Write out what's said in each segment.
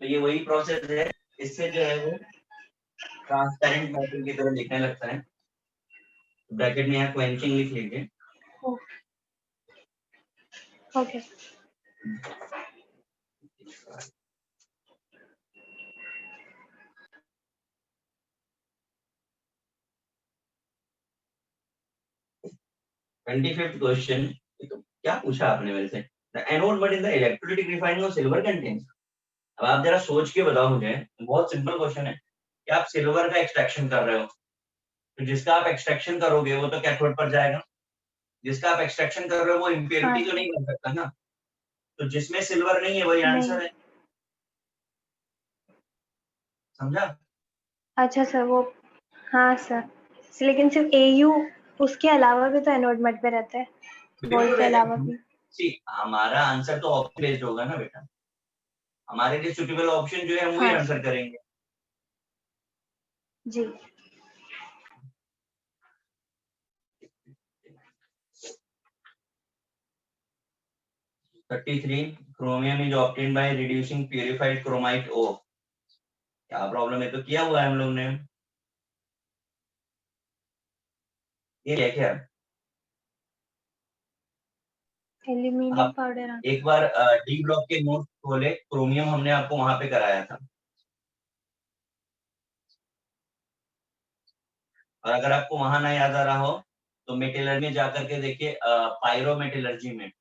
तो ये वही प्रोसेस है, इससे जो है वो ट्रांसपेरेंट मेटल की तरह दिखने लगता है। ब्रैकेट में यहाँ क्वेंचिंग लिख लीजिए। ओके। क्वेश्चन, तो क्या पूछा आपने मेरे से? The anode but in the electrolytic refining of silver contains। अब आप जरा सोच के बताओ मुझे, बहुत सिंपल क्वेश्चन है कि आप सिल्वर का एक्सट्रैक्शन कर रहे हो, तो जिसका आप एक्सट्रैक्शन करोगे वो तो कैथोड पर जाएगा, जिसका आप एक्सट्रैक्शन कर रहे हो वो इम्प्योरिटी तो नहीं बन सकता ना, तो जिसमें सिल्वर नहीं है वही आंसर है। समझा? अच्छा सर, वो हाँ सर, लेकिन सिर्फ AU, उसके अलावा भी तो एनोड मड पे रहता है, गोल्ड के अलावा भी। हमारा आंसर तो ऑप्शन बेस्ड होगा ना बेटा, हमारे लिए सुटेबल ऑप्शन जो है वही आंसर करेंगे। जी। Chromium is obtained by reducing purified chromite ore। क्या प्रॉब्लम है? तो किया हुआ है हम लोग ने, ये है क्या? Aluminium powder. एक बार डी ब्लॉक के नोट खोले, क्रोमियम हमने आपको वहां पे कराया था। और अगर आपको वहां ना याद आ रहा हो तो मेटलर्जी में जाकर के देखिए, पायरोमेटलर्जी में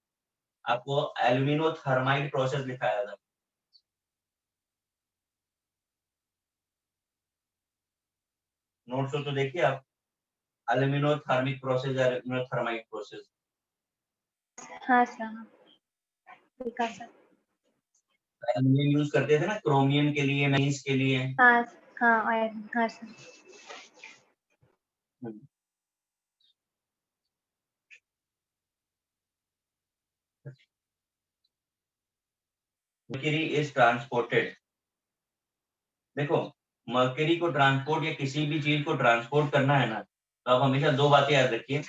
आपको एल्यूमिनो थर्माइड प्रोसेस दिखाया था। नोट्स हो तो देखिए आप, alumino thermic process, alumino thermite process. हाँ सर, ठीक है सर। एल्यूमिनियम यूज करते थे ना क्रोमियम के लिए, मैग्नीज के लिए। हाँ हाँ आयरन, हाँ सर। Mercury is transported. देखो, मर्क्यूरी को ट्रांसपोर्ट या किसी भी चीज को ट्रांसपोर्ट करना है ना, तो आप हमेशा दो बातें याद रखिए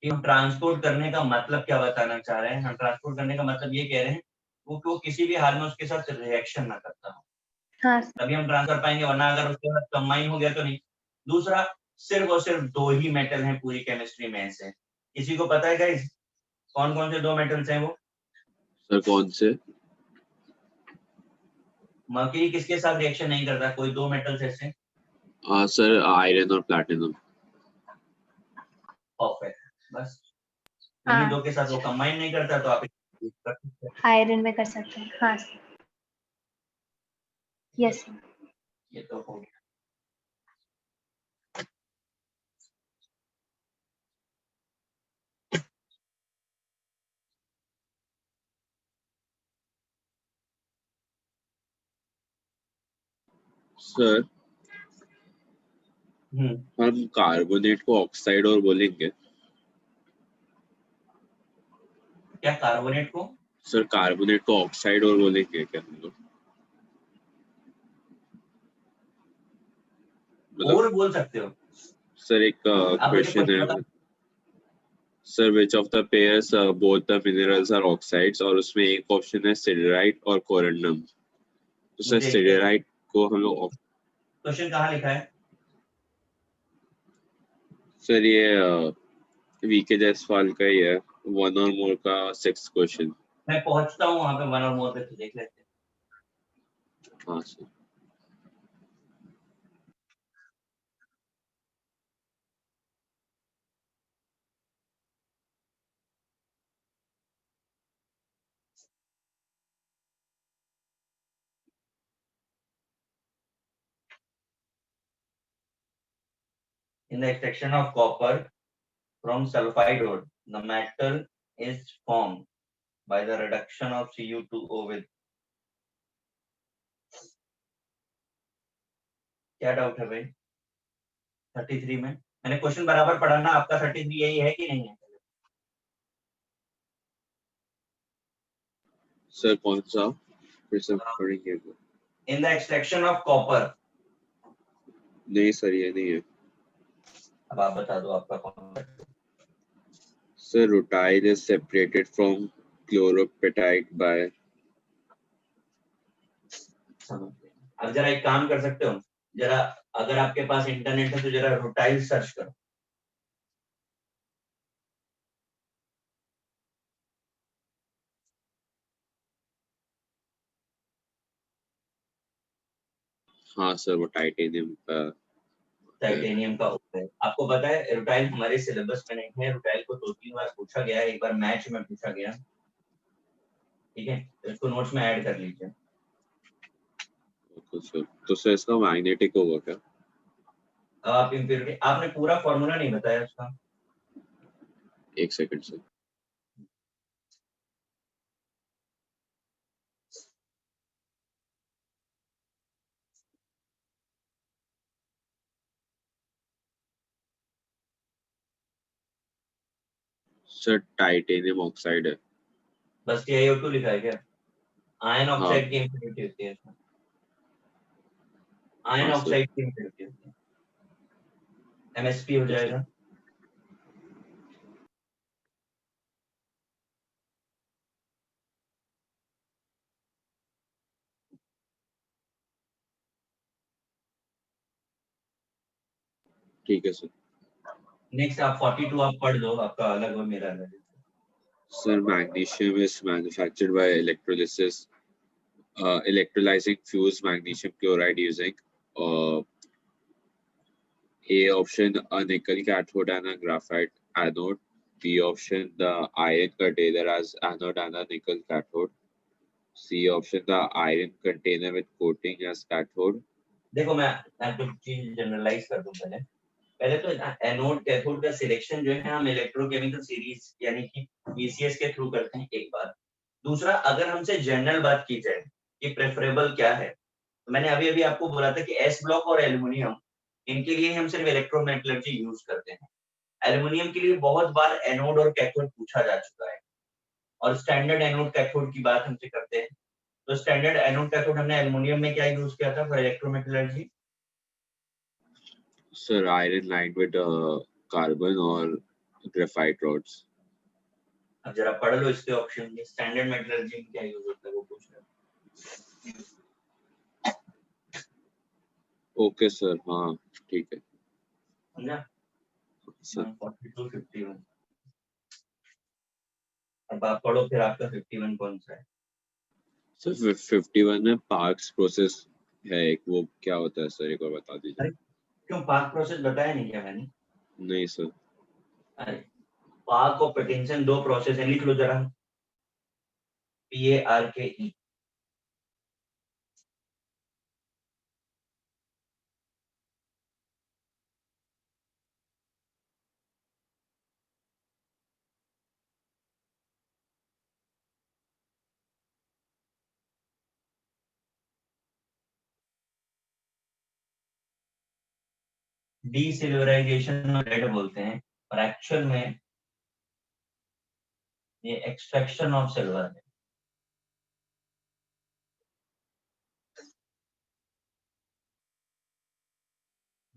कि हम ट्रांसपोर्ट करने का मतलब क्या बताना चाह रहे हैं। हम ट्रांसपोर्ट करने का मतलब ये कह रहे हैं वो किसी भी हाल में उसके साथ रिएक्शन ना करता हो, हाँ तभी हम ट्रांसफर पाएंगे, वरना अगर उसके साथ कंबाइन हो गया तो नहीं। दूसरा, सिर्फ और सिर्फ दो ही मेटल हैं पूरी केमिस्ट्री में से। किसी को पता है गाइस कौन कौन से दो मेटल्स हैं वो? सर कौन से? मर्क्यूरी किसके साथ रिएक्शन नहीं करता? कोई दो मेटल्स ऐसे? सर आयरन और प्लैटिनम। परफेक्ट, बस इन्हीं दो के साथ वो कंबाइन नहीं करता, तो आप आयरन में कर सकते हैं। हाँ सर, यस सर। ये तो हो गया। सर हम कार्बोनेट को ऑक्साइड और बोलेंगे? क्या कार्बोनेट को? सर कार्बोनेट को ऑक्साइड और बोलेंगे क्या हम लोग? और बोल सकते हो सर। एक क्वेश्चन है sir, which of the pairs both the minerals are oxides, और उसमें एक ऑप्शन है सिडराइट और कोरंडम। तो सर सिडराइट को हम लोग, क्वेश्चन कहाँ लिखा है सर? ये वीके जायसवाल का ही है, वन और मोर का 6th क्वेश्चन। मैं पहुंचता हूँ वहां पे, वन और मोर पे, तो देख लेते हैं। हाँ sir. In the extraction of copper from sulfide ore, the metal is formed by the reduction of Cu2O with। क्या डाउट है भाई? 33 में मैंने क्वेश्चन बराबर पढ़ा ना आपका? 33 यही है कि नहीं है? सर कौन सा? फिर से पढ़ेंगे। In the extraction of copper. नहीं सर, ये नहीं है। अब आप बता दो आपका कौन सा? Sir, rutile is separated from chloropatite by समझ गए। अब जरा एक काम कर सकते हो, जरा अगर आपके पास इंटरनेट है तो जरा रुटाइल सर्च करो। हाँ सर, वो टाइटेनियम का टाइटेनियम का होता है। आपको पता है रुटाइल हमारे सिलेबस में नहीं है, रुटाइल को 2-3 बार पूछा गया है, एक बार मैच में पूछा गया, ठीक है, तो इसको नोट्स में ऐड कर लीजिए। Okay sir. तो सर इसका मैग्नेटिक होगा क्या? अब आप इम्प्योरिटी, आपने पूरा फॉर्मूला नहीं बताया उसका। एक second sir. Sir titanium oxide है। बस TiO2 लिखा है क्या? आयन हाँ ऑक्साइड की इम्प्योरिटी होती है इसमें, आयन हाँ सर। ऑक्साइड की इम्प्योरिटी होती है, MsP हो जाएगा। ठीक है सर। नेक्स्ट आप 42 आप पढ़ दो, आपका अलग और मेरा अलग है। Sir, magnesium is manufactured by electrolysis, electrolyzing fused magnesium chloride using uh, A option a nickel cathode and a graphite anode. B option the iron container as anode and a nickel cathode. C option the iron container with coating as cathode. देखो मैं कुछ चीज generalise कर दूं पहले। पहले तो anode cathode का सिलेक्शन जो है हम इलेक्ट्रोकेमिकल सीरीज यानी कि BCS के थ्रू करते हैं, एक बात। दूसरा, अगर हमसे जनरल बात की जाए कि प्रेफरेबल क्या है, तो मैंने अभी अभी आपको बोला था कि एस ब्लॉक और एल्युमिनियम, इनके लिए हम सिर्फ इलेक्ट्रोमेटलर्जी यूज करते हैं। एल्युमिनियम के लिए बहुत बार एनोड और कैथोड पूछा जा चुका है, और स्टैंडर्ड एनोड कैथोड की बात हमसे करते हैं। तो स्टैंडर्ड एनोड कैथोड हमने एल्युमिनियम में क्या यूज किया था for electrometallurgy? Sir, iron lined with carbon or graphite rods. अब जरा पढ़ लो इसके ऑप्शन, स्टैंडर्ड मेटलर्जी में क्या यूज होता है वो पूछ रहे हो। Okay sir, हाँ ठीक है समझा? सर। 42 51। अब आप पढ़ो फिर आपका 51 कौन सा है? सर 51 में पार्क्स प्रोसेस है एक, वो क्या होता है सर, एक बार बता दीजिए। अरे क्यों, पार्क प्रोसेस बताया नहीं क्या मैंने? नहीं सर। अरे पार्क और पेटेंशन दो प्रोसेस है, लिख लो जरा। PARKE। डीसिल्वराइजेशन रेड बोलते हैं, और एक्चुअल में ये एक्सट्रैक्शन ऑफ सिल्वर है।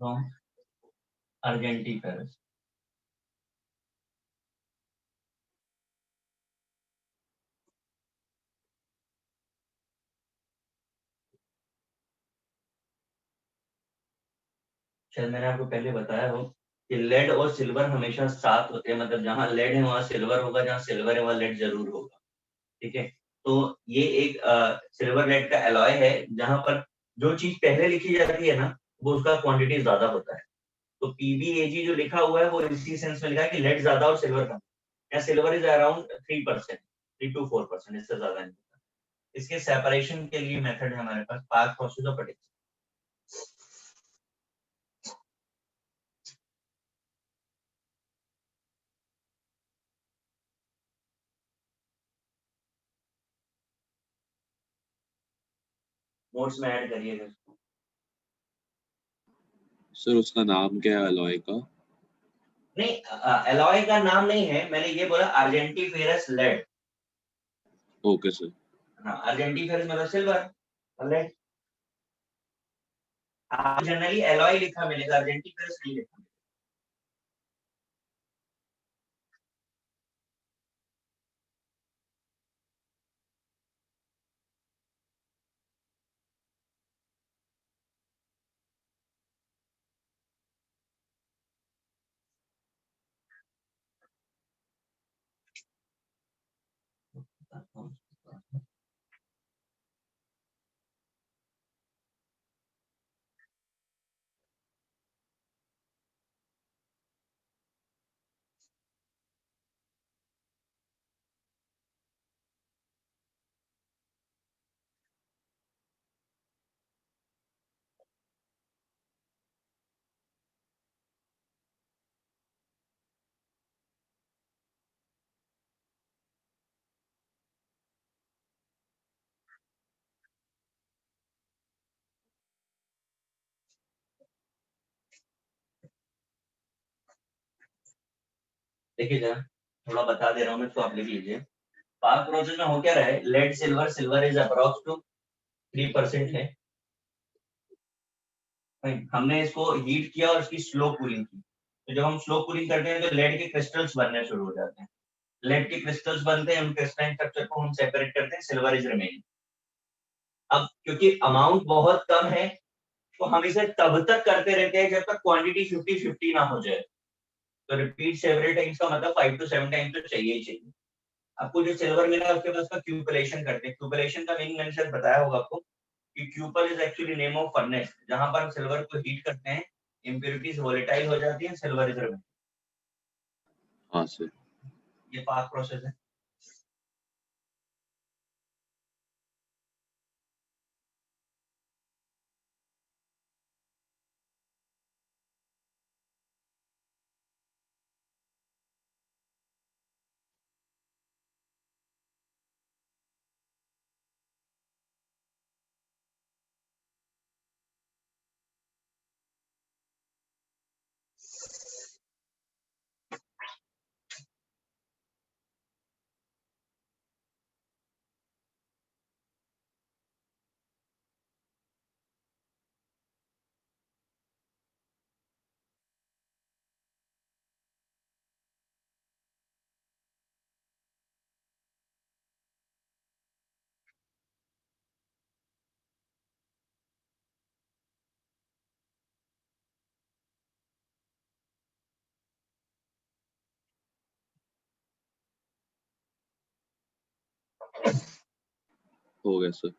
फ्रॉम अर्जेंटीफेरस। शायद मैंने आपको पहले बताया हो कि लेड और सिल्वर हमेशा साथ होते हैं, मतलब जहां लेड है वहां सिल्वर होगा, जहां सिल्वर है वहां लेड जरूर होगा, ठीक है। तो ये एक सिल्वर लेड का एलॉय है, जहां पर जो चीज पहले लिखी जाती है ना, वो उसका क्वांटिटी ज्यादा होता है। तो PbAg जो लिखा हुआ है वो इसी सेंस में लिखा है कि लेड ज्यादा और सिल्वर कम। या सिल्वर इज अराउंड 3%, 3 to 4%, इससे ज्यादा नहीं होता। इसके सेपरेशन के लिए मेथड है हमारे पास, पार्क प्रोसेस और प्रेडिक्शन। नोट्स में ऐड करिएगा। सर उसका नाम क्या है अलॉय का? नहीं, एलॉय का नाम नहीं है, मैंने ये बोला अर्जेंटीफेरस लेड। Okay sir. हाँ, अर्जेंटीफेरस मतलब सिल्वर लेड। जनरली एलॉय लिखा मिलेगा, अर्जेंटीफेरस नहीं लिखा। देखिए जरा थोड़ा बता दे रहा हूँ मैं, तो आप लिख लीजिए। पार्क प्रोसेस में हो क्या रहा है, lead silver, silver is approx to 3% है। हमने इसको हीट किया और इसकी स्लो कूलिंग की। तो जब हम स्लो कूलिंग करते हैं तो लेड के क्रिस्टल्स बनने शुरू हो जाते हैं। लेड के क्रिस्टल्स बनते हैं, हम क्रिस्टलाइन स्ट्रक्चर को हम सेपरेट करते हैं, सिल्वर इज रिमेनिंग। अब क्योंकि अमाउंट बहुत कम है तो हम इसे तब तक करते रहते हैं जब तक क्वांटिटी 50-50 ना हो जाए। तो रिपीट सेवरल टाइम्स का मतलब 5 to 7 टाइम्स तो चाहिए ही चाहिए। आपको जो सिल्वर मिला उसके बाद उसका क्यूपलेशन करते हैं। क्यूपलेशन का मीनिंग मैंने शायद बताया होगा आपको कि cupel is actually name of furnace, जहां पर हम सिल्वर को हीट करते हैं, इंप्योरिटीज वोलेटाइल हो जाती है, सिल्वर इज रिमेनिंग। हाँ सर। ये पार्क प्रोसेस है। हो गया सर।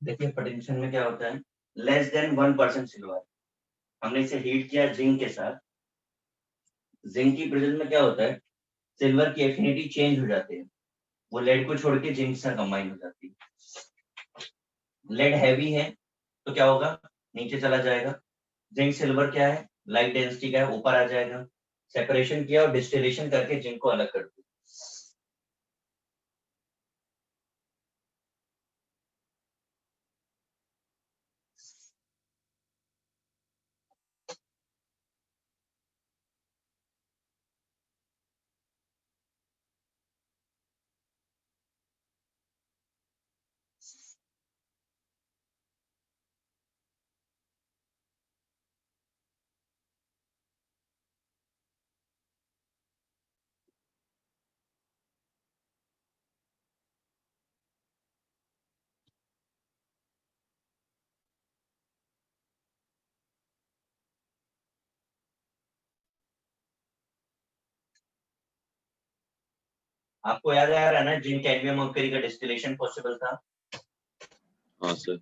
देखिए पोटेंशियल में क्या होता है, लेस देन 1% सिल्वर। हमने इसे हीट किया जिंक के साथ। जिंक की प्रेजेंस में क्या होता है, सिल्वर की एफिनिटी चेंज हो जाती है, वो लेड को छोड़ के जिंक से कंबाइन हो जाती है। लेड हैवी है तो क्या होगा, नीचे चला जाएगा। जिंक सिल्वर क्या है, लाइट डेंसिटी का है, ऊपर आ जाएगा। सेपरेशन किया और डिस्टिलेशन करके जिंक को अलग कर दिया। आपको याद आ रहा है ना, जिंक कैडमियम मर्करी का डिस्टिलेशन पॉसिबल था। हाँ सर।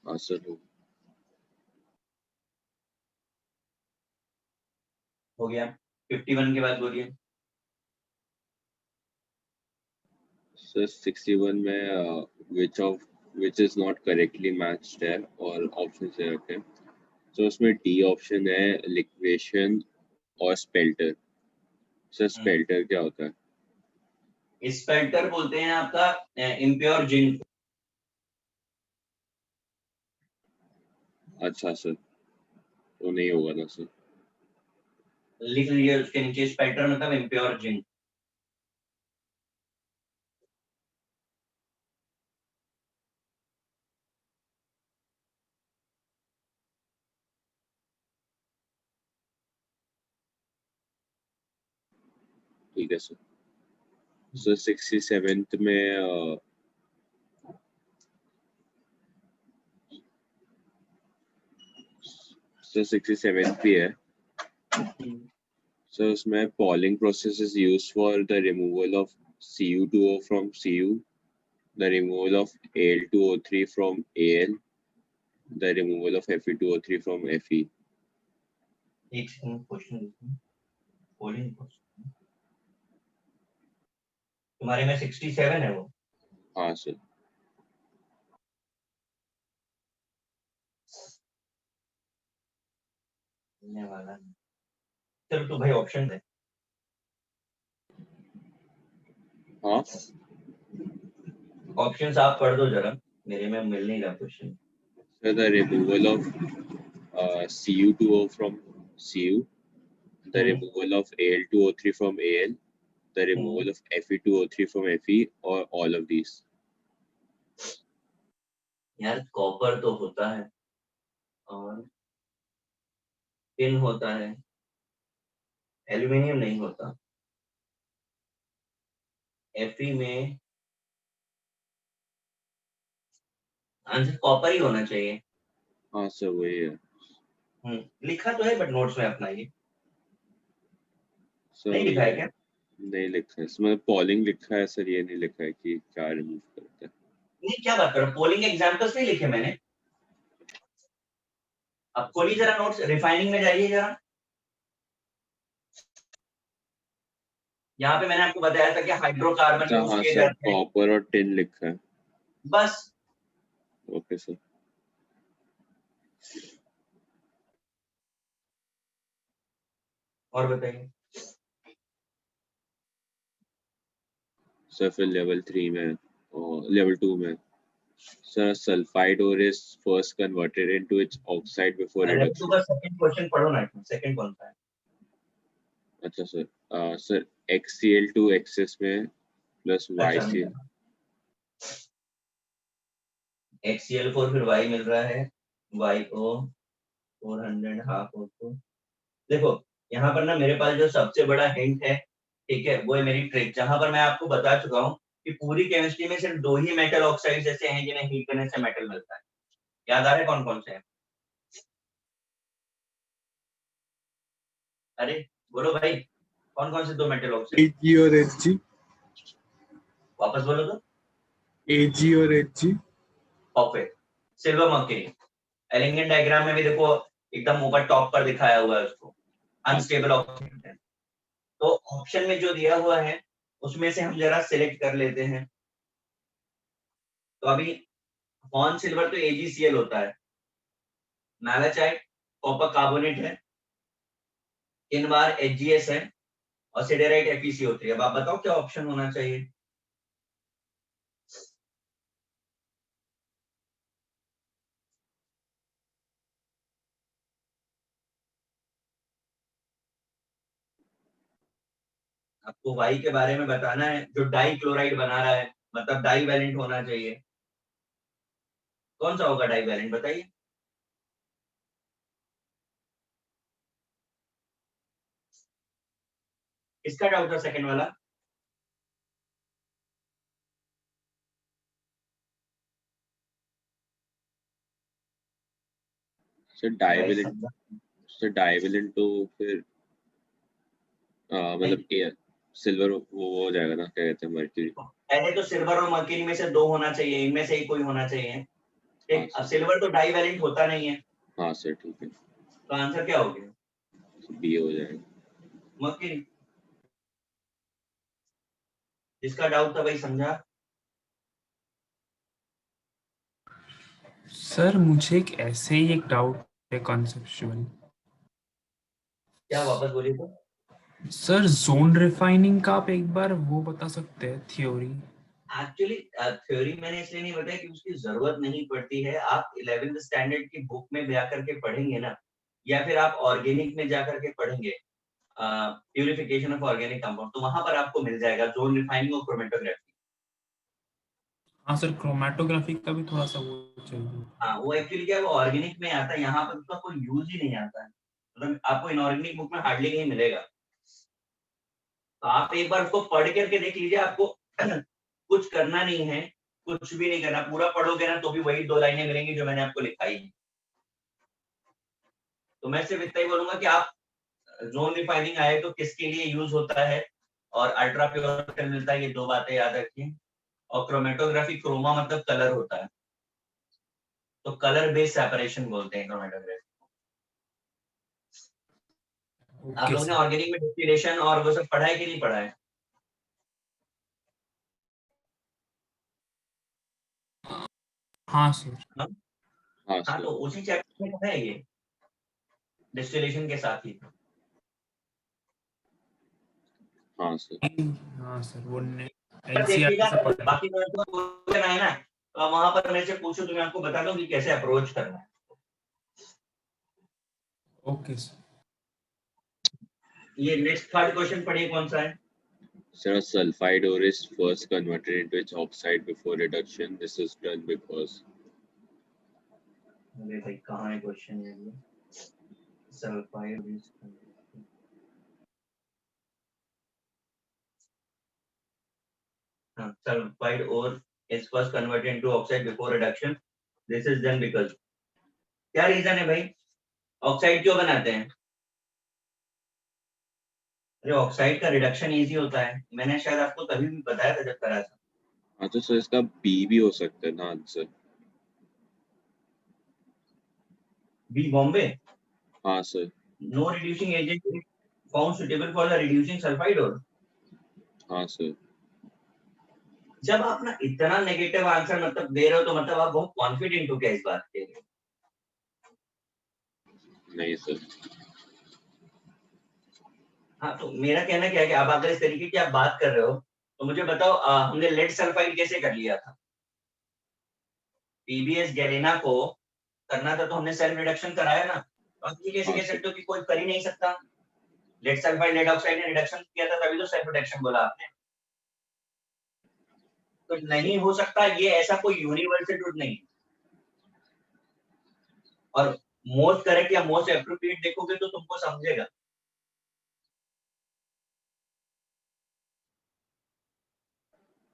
हाँ सर। हो गया। 51 के बाद बोलिए। So 61 में which is not correctly matched है और options दे रखे हैं. So उसमें D option है liquation और spelter. So spelter क्या होता है? स्पेल्टर बोलते हैं आपका इम्प्योर जिंक. अच्छा सर, तो नहीं होगा ना सर. लिख लीजिए उसके नीचे स्पेल्टर मतलब इम्प्योर जिंक. ठीक है सर. So 67th में so 67th भी है. So उसमें Pauling process is used for the removal of Cu2O from Cu, the removal of Al2O3 from Al, the removal of Fe2O3 from Fe. एक second question polling तुम्हारे में 67 है वो. हाँ सर. मिलने वाला नहीं. चलो तो भाई ऑप्शन दे. हाँ. ऑप्शंस आप पढ़ दो जरा, मेरे में मिल नहीं रहा question. So the removal of Cu2O from Cu, the removal of Al2O3 from Al, the removal of Fe2O3 from Fe, or all of these. यार कॉपर तो होता है और टिन होता है, एल्यूमिनियम नहीं होता. Fe में आंसर कॉपर ही होना चाहिए. हाँ सर वही है. लिखा तो है बट नोट्स में अपना ये सर नहीं लिखा है क्या? नहीं लिखा है इसमें. पॉलिंग लिखा है सर, ये नहीं लिखा है कि क्या रिमूव करता है. नहीं क्या बात कर रहे हो, पोलिंग एग्जांपल्स नहीं लिखे मैंने. अब खोलिए जरा नोट्स, रिफाइनिंग में जाइए जरा. यहाँ पे मैंने आपको बताया था कि हाइड्रोकार्बन अच्छा यूज हाँ किए सर, जाते हैं. कॉपर और टिन लिखा है. बस. Okay sir. और बताइए. सर फिर लेवल 3 में और लेवल 2 में sir sulphide ore is first converted into its oxide before level 2 reduction. का सेकंड क्वेश्चन पढ़ो ना, सेकंड कौन सा है? अच्छा सर. सर XCl2 एक्सिस में प्लस YCl. HCl4 फिर Y मिल रहा है, YO 400 हाफ O2. देखो यहाँ पर ना मेरे पास जो सबसे बड़ा हिंट है, ठीक है, वो है मेरी ट्रिक, जहां पर मैं आपको बता चुका हूँ कि पूरी केमिस्ट्री में सिर्फ 2 ही मेटल ऑक्साइड ऐसे हैं जिन्हें हीट करने से मेटल मिलता है. याद आ रहा है कौन कौन से हैं? अरे बोलो भाई, कौन कौन से 2 मेटल ऑक्साइड? Ag और Hg. वापस बोलो तो. Ag और Hg. Perfect. Silver mercury Ellingham diagram में भी देखो एकदम ऊपर टॉप पर दिखाया हुआ है उसको, अनस्टेबल ऑक्सीजन है. तो ऑप्शन में जो दिया हुआ है उसमें से हम जरा सिलेक्ट कर लेते हैं. तो अभी कौन सिल्वर तो AgCl होता है, मैलाचाइट कॉपर कार्बोनेट है, इन बार HgS है और सिडेराइट FeCO3. अब आप बताओ क्या ऑप्शन होना चाहिए? आपको वाई के बारे में बताना है, जो डाई क्लोराइड बना रहा है, मतलब डाई वैलेंट होना चाहिए. कौन सा होगा डाई वैलेंट बताइए? किसका डाउट था सेकंड वाला? सर डाइवेलेंट तो फिर मतलब सिल्वर वो हो जाएगा ना, क्या कहते हैं, मर्क्यूरी. पहले तो सिल्वर और मर्क्यूरी में से 2 होना चाहिए, इनमें से ही कोई होना चाहिए. ठीक, अब सिल्वर तो डाई वैलेंट होता नहीं है. हाँ सर ठीक है. तो आंसर क्या हो गया? बी हो जाएगा. मर्क्यूरी. जिसका डाउट था भाई समझा. सर मुझे एक ऐसे ही एक डाउट है कॉन्सेप्चुअल। क्या वापस बोलिए तो? सर जोन रिफाइनिंग का आप एक बार वो बता सकते हैं थ्योरी? एक्चुअली थ्योरी मैंने इसलिए नहीं बताया कि उसकी जरूरत नहीं पड़ती है। आप 11th स्टैंडर्ड की बुक में जा करके पढ़ेंगे ना, या फिर आप ऑर्गेनिक में जा करके पढ़ेंगे, प्यूरिफिकेशन ऑफ ऑर्गेनिक कंपाउंड, तो वहां पर आपको मिल जाएगा जोन रिफाइनिंग और क्रोमेटोग्राफी। हाँ सर, क्रोमेटोग्राफी का भी थोड़ा सा वो चाहिए। हाँ, वो एक्चुअली क्या है, वो ऑर्गेनिक में आता है, यहाँ पर उसका कोई यूज ही नहीं आता है, मतलब आपको इनऑर्गेनिक बुक में हार्डली नहीं मिलेगा। तो आप एक बार उसको पढ़ करके देख लीजिए, आपको कुछ करना नहीं है, कुछ भी नहीं करना, पूरा पढ़ोगे ना तो भी वही 2 लाइनें मिलेंगी जो मैंने आपको लिखाई है। तो मैं सिर्फ इतना ही बोलूंगा कि आप जोन रिफाइनिंग आए तो किसके लिए यूज होता है, और अल्ट्रा प्योर मिलता है, ये 2 बातें याद रखिए। और क्रोमेटोग्राफी, क्रोमा मतलब कलर होता है, तो कलर बेस्ड सेपरेशन बोलते हैं क्रोमेटोग्राफी। आप ओके लोगों ने सर। ऑर्गेनिक में डिस्टिलेशन और वो सब पढ़ा है कि नहीं पढ़ा है? हाँ सर। हाँ, हाँ हाँ, सर। तो उसी चैप्टर में है ये, डिस्टिलेशन के साथ ही। हाँ सर। हाँ सर, वो देखिएगा, एनसीईआरटी से पढ़ा है। बाकी क्वेश्चन आए ना तो आप वहां पर मेरे से पूछो, तो मैं आपको बता दूं कि कैसे अप्रोच करना है। Okay sir. ये नेक्स्ट थर्ड क्वेश्चन पढ़िए, कौन सा है? Sir, a sulfide ore is first converted into its oxide before reduction. This is done because अरे भाई, कहाँ है क्वेश्चन ये? सल्फाइड, हाँ, sulfide ore is first converted into oxide before reduction. This is done because, क्या reason है भाई? Oxide क्यों बनाते हैं? अरे ऑक्साइड का रिडक्शन इजी होता है, मैंने शायद आपको तभी भी बताया था जब करा था। हाँ, तो सर इसका बी भी हो सकता है ना आंसर? बी बॉम्बे, हाँ sir. No reducing agent found suitable for the reducing sulphide ore। हाँ सर। जब आप ना इतना नेगेटिव आंसर मतलब दे रहे हो, तो मतलब आप बहुत कॉन्फिडेंट हो क्या इस बात के लिए? नहीं सर। हाँ, तो मेरा कहना क्या है कि अब अगर इस तरीके की आप बात कर रहे हो, तो मुझे बताओ, हमने लेड सल्फाइड कैसे कर लिया था? पीबीएस गैलेना को करना था तो हमने सेल्फ रिडक्शन कराया ना। तो आप ये कैसे हाँ कह सर। सकते हो कि कोई कर ही नहीं सकता? लेड सल्फाइड लेड ऑक्साइड ने रिडक्शन किया था, तभी तो सेल्फ रिडक्शन बोला आपने। तो नहीं हो सकता, ये ऐसा कोई यूनिवर्सल ट्रुथ नहीं। और मोस्ट करेक्ट या मोस्ट एप्रोप्रिएट देखोगे तो तुमको समझेगा।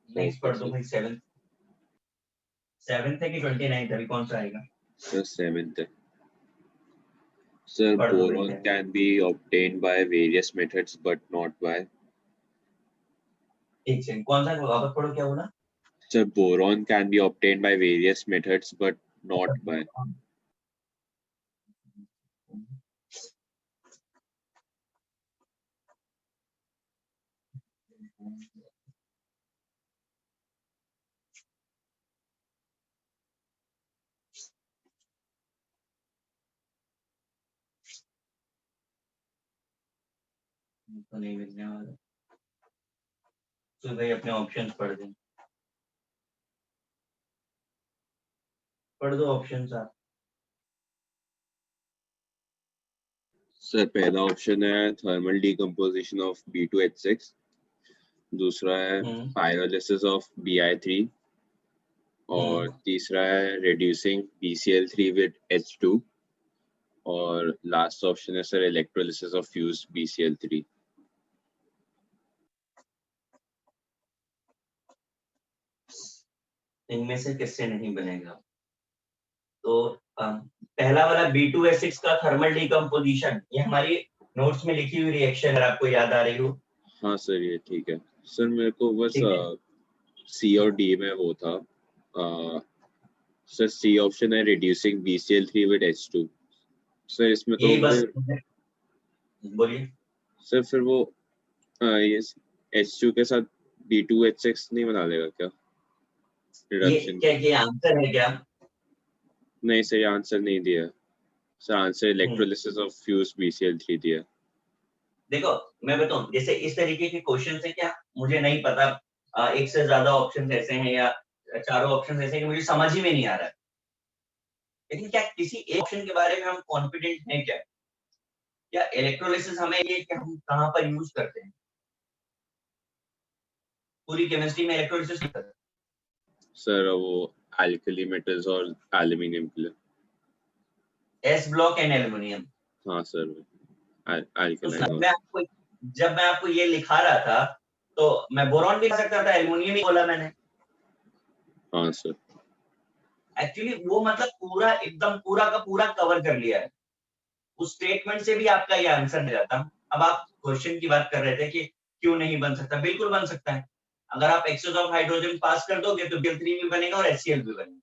नेक्स्ट ओके पढ़ दो सर। भाई, सेवेंथ है कि 29th, अभी कौन सा आएगा? सर सेवेंथ है। Sir, पढ़ दो भाई boron 7th। can be obtained by various methods, but not by. एक सेकंड, कौन सा वापस पढ़ो, क्या बोला? Sir, boron can be obtained by various methods, but not by. तो नहीं मिलने वाला, तो भाई अपने ऑप्शंस पढ़ दें, पढ़ दो ऑप्शंस आप। Sir, पहला ऑप्शन है thermal decomposition of B2H6. दूसरा है pyrolysis of Bi3. और तीसरा है reducing BCl3 with H2. और लास्ट ऑप्शन है sir electrolysis of fused BCl3. इनमें से किससे नहीं बनेगा? तो पहला वाला B2H6 का थर्मल डिकम्पोजिशन, ये हमारी नोट्स में लिखी हुई रिएक्शन है, आपको याद आ रही हो? हाँ सर, ये ठीक है। सर मेरे को बस ठीक है, सी और डी में वो था। सर सी ऑप्शन है reducing BCl3 with H2. Sir इसमें तो यही मुझे, बस, बोलिए। सर फिर वो ये H2 के साथ B2H6 नहीं बना देगा क्या ये रिडक्शन क्या को? ये आंसर है क्या? नहीं सर, आंसर नहीं दिया sir. Answer electrolysis of fuse BCl3 दिया। देखो मैं बताऊं, जैसे इस तरीके के क्वेश्चन है क्या, मुझे नहीं पता, एक से ज्यादा ऑप्शन ऐसे हैं या चारों ऑप्शन ऐसे हैं कि मुझे समझ ही में नहीं आ रहा है, लेकिन क्या किसी एक ऑप्शन के बारे में हम कॉन्फिडेंट हैं क्या? या इलेक्ट्रोलिसिस हमें ये कि हम कहाँ पर यूज करते हैं? पूरी केमिस्ट्री में इलेक्ट्रोलिसिस नहीं करते। सर वो एल्कली मेटल्स और एल्यूमिनियम के लिए। S block and aluminium. हाँ सर, तो एल्कलाइन और जब मैं आपको ये लिखा रहा था तो मैं बोरॉन भी लिख सकता था, एल्युमिनियम ही बोला मैंने। हाँ सर। एक्चुअली वो मतलब पूरा एकदम पूरा का पूरा कवर कर लिया है, उस स्टेटमेंट से भी आपका ये आंसर मिल जाता। अब आप क्वेश्चन की बात कर रहे थे कि क्यों नहीं बन सकता, बिल्कुल बन सकता है। अगर आप एक्सेस ऑफ हाइड्रोजन पास कर दोगे तो Bl3 भी बनेगा और HCl भी बनेगा।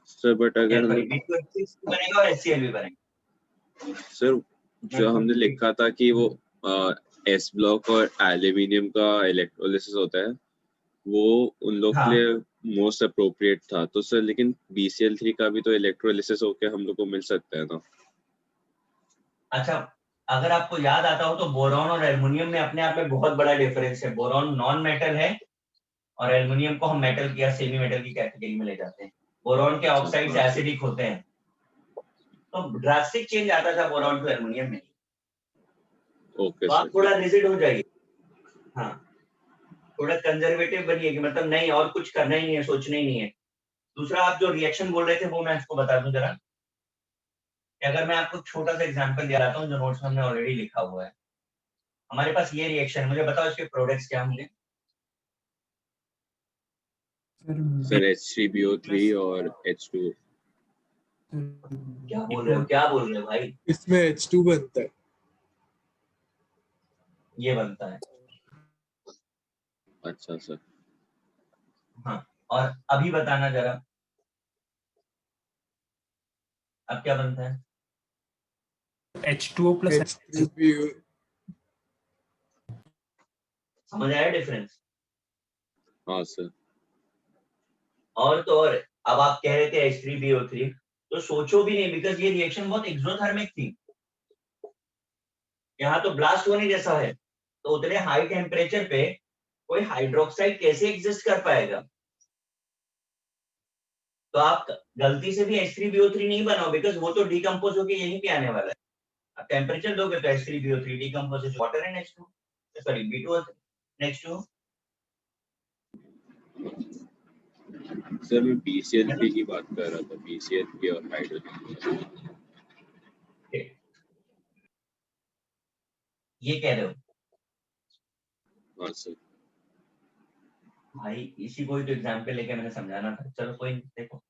सर बट अगर सॉरी, B2H6 भी बनेगा और HCl भी बनेगा। सर जो हमने लिखा था कि वो एस ब्लॉक और एल्यूमिनियम का इलेक्ट्रोलिसिस होता है, वो उन लोग के हाँ लिए मोस्ट अप्रोप्रिएट था। तो सर लेकिन BCl3 का भी तो इलेक्ट्रोलिसिस होके हम लोग को मिल सकता है ना। अच्छा, अगर आपको याद आता हो तो बोरॉन और एल्युमिनियम में अपने आप में बहुत बड़ा डिफरेंस है। बोरॉन नॉन मेटल है और एल्युमिनियम को हम मेटल की या सेमी मेटल की कैटेगरी में ले जाते हैं। बोरॉन के ऑक्साइड्स एसिडिक होते हैं, तो ड्रास्टिक चेंज आता था बोरॉन टू एल्युमिनियम में। ओके तो आप सर। थोड़ा रिजिड हो जाइए, हाँ, थोड़ा कंजर्वेटिव बनिए कि मतलब नहीं और कुछ करना ही नहीं है, सोचना ही नहीं है। दूसरा, आप जो रिएक्शन बोल रहे थे वो मैं आपको बता दूं जरा, कि अगर मैं आपको छोटा सा एग्जांपल दिलाता हूँ जो नोट्स में हमने ऑलरेडी लिखा हुआ है। हमारे पास ये रिएक्शन, मुझे बताओ इसके प्रोडक्ट्स क्या होंगे? सर H3BO3 और H2O। क्या बोल रहे हो, क्या बोल रहे हो भाई? इसमें H2 बनता है। ये बनता है। अच्छा सर। हाँ, और अभी बताना जरा, अब क्या बनता है? H2O plus H3BO समझ आया डिफरेंस? हाँ सर। और तो और, अब आप कह रहे थे H3BO3, तो सोचो भी नहीं, बिकॉज ये रिएक्शन बहुत एक्सोथर्मिक थी। यहाँ तो ब्लास्ट होने जैसा है, तो उतने हाई टेम्परेचर पे कोई हाइड्रोक्साइड कैसे एग्जिस्ट कर पाएगा? तो आप गलती से भी H3BO3 नहीं बनाओ, बिकॉज वो तो डिकम्पोज होके यहीं पे आने वाला है। आप टेम्परेचर दोगे तो H3BO3 decompose water and H2, sorry B2O3 H2O। Sir मैं BCl3 की बात कर रहा था, BCl3 और हाइड्रोजन। ये कह रहे हो हाँ सर। भाई, इसी को ही तो एग्जाम्पल लेके मैंने समझाना था। चलो कोई नहीं, देखो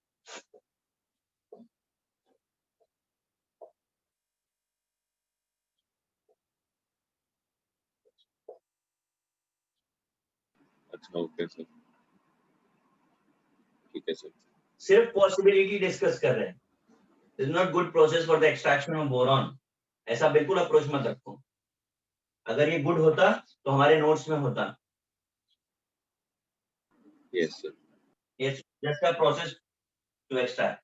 अच्छा ओके सर, ठीक है सर। सिर्फ पॉसिबिलिटी डिस्कस कर रहे हैं। Is not good process for the extraction of boron. ऐसा बिल्कुल अप्रोच मत रखो। अगर ये गुड होता तो हमारे नोट्स में होता। Yes sir. It's just a process to extract.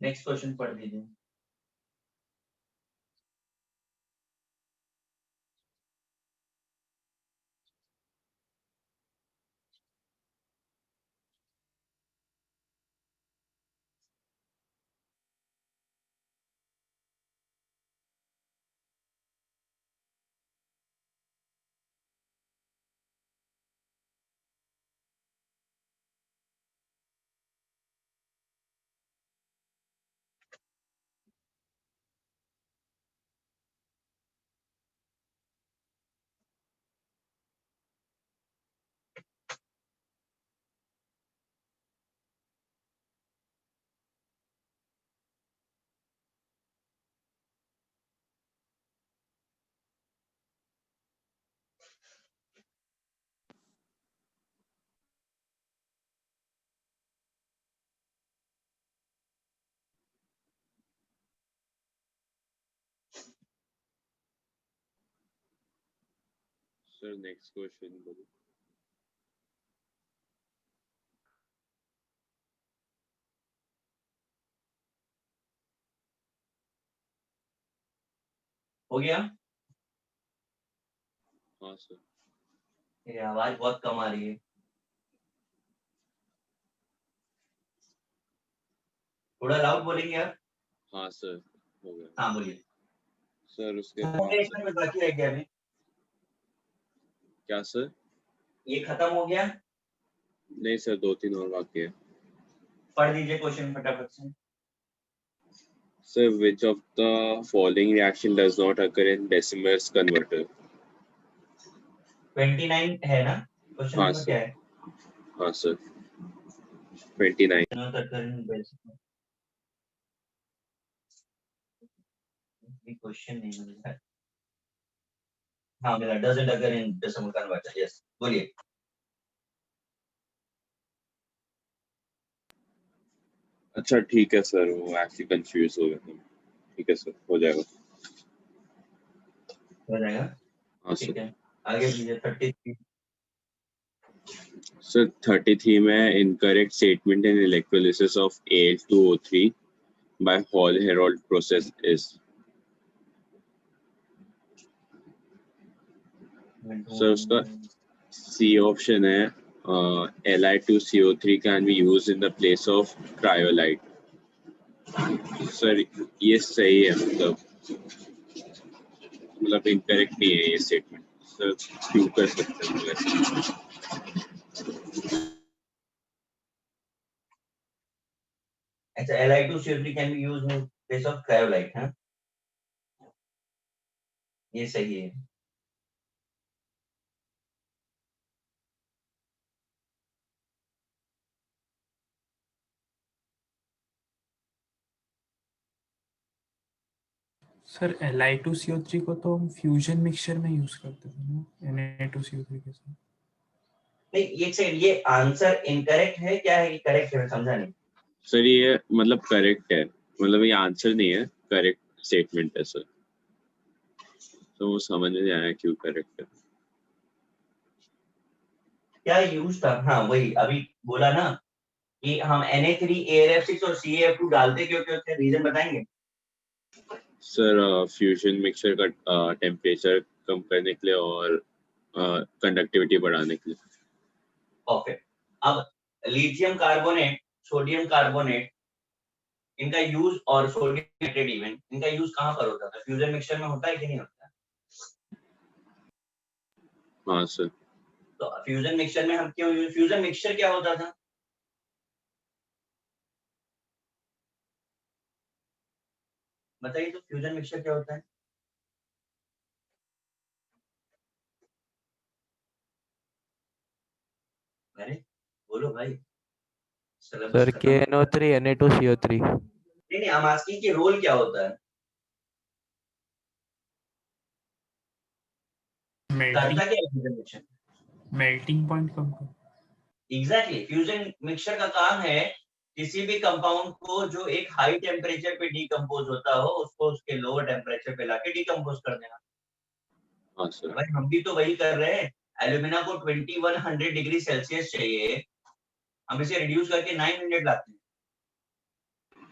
Next question पढ़ दीजिए। सर नेक्स्ट क्वेश्चन बोलो। हो गया? हाँ सर। ये आवाज बहुत कम आ रही है। थोड़ा लाउड बोलेंगे आप? हाँ सर हो गया। हाँ बोलिए। सर उसके हो बाद गया, सर, इसमें कुछ बाकी रह गया अभी? क्या सर? ये खत्म हो गया? नहीं सर, 2-3 और बाकी है। पढ़ दीजिए क्वेश्चन फटाफट से। Sir, which of the following reaction does not occur in Decimers converter? 29 है ना क्वेश्चन हाँ नंबर? क्या सर, है? हाँ सर, 29। क्वेश्चन नहीं मिला। हाँ मिला, doesn't occur in decimal converter। Yes बोलिए। अच्छा ठीक है सर, वो एक्चुअली कंफ्यूज हो गया था। ठीक है सर, हो जाएगा। हो जाएगा? हाँ ठीक सर। है, आगे दीजिए। 33। सर 33 में incorrect statement in electrolysis of Al2O3 by Hall-Héroult process is? Sir उसका C ऑप्शन है Li2CO3 can be used in the place of cryolite। Sir ये सही है, मतलब इनकरेक्ट नहीं है ये स्टेटमेंट। सर क्यों कर सकते हैं वैसे? अच्छा, Li2CO3 can be used in place of cryolite, हाँ ये सही है। सर Li2CO3 को तो हम फ्यूजन मिक्सचर में यूज करते थे ना, Na2CO3 के साथ। नहीं एक सेकंड, ये आंसर इनकरेक्ट है क्या है? करेक्ट है? मैं समझा नहीं। सर ये मतलब करेक्ट है, मतलब ये आंसर नहीं है, करेक्ट स्टेटमेंट है सर। तो वो समझ नहीं आया क्यों करेक्ट है। क्या यूज था? हाँ वही अभी बोला ना कि हम Na3AlF6 और CaF2 डालते क्यों क्यों थे? रीजन बताएंगे? सर फ्यूजन मिक्सचर का टेम्परेचर कम करने के लिए और कंडक्टिविटी बढ़ाने के लिए। परफेक्ट। अब लिथियम कार्बोनेट, सोडियम कार्बोनेट, इनका यूज और सोडियम नाइट्रेट इवन, इनका यूज कहाँ पर होता था? फ्यूजन मिक्सचर में होता है कि नहीं होता? हाँ सर। तो फ्यूजन मिक्सचर में हम क्यों यूज, फ्यूजन मिक्सचर क्या होता था? बताइए तो, फ्यूजन मिक्सचर क्या होता है? अरे बोलो भाई, सिलेबस सर खत्म। KNO3 Na2CO3। नहीं नहीं, हम आस्किंग कि रोल क्या होता है, मेल्टिंग करता क्या है फ्यूजन मिक्सचर? मेल्टिंग पॉइंट कम कर। एग्जैक्टली, फ्यूजन मिक्सचर का काम है किसी भी कंपाउंड को जो एक हाई टेम्परेचर पे डिकम्पोज होता हो, उसको उसके लोअर टेम्परेचर पे लाके डिकम्पोज कर देना। हाँ सर। भाई हम भी तो वही कर रहे हैं। एल्यूमिना को 2100 डिग्री सेल्सियस चाहिए, हम इसे रिड्यूस करके 900 लाते हैं।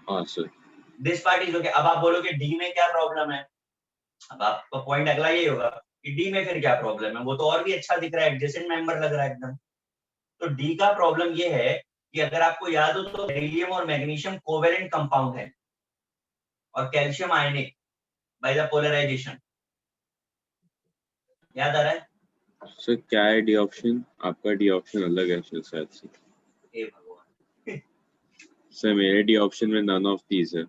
हाँ sir. This part is okay. अब आप बोलोगे डी में क्या प्रॉब्लम है? अब आपका पॉइंट अगला यही होगा कि डी में फिर क्या प्रॉब्लम है, वो तो और भी अच्छा दिख रहा है, एडजेसेंट मेंबर लग रहा है एकदम। तो डी का प्रॉब्लम ये है कि अगर आपको याद हो तो बेरिलियम और मैग्नीशियम कोवेलेंट कंपाउंड है और calcium ionic by the polarisation. याद आ रहा है? सर क्या है डी ऑप्शन? आपका डी ऑप्शन अलग है सर शायद से। हे भगवान। सर मेरे डी ऑप्शन में नन ऑफ दीज है।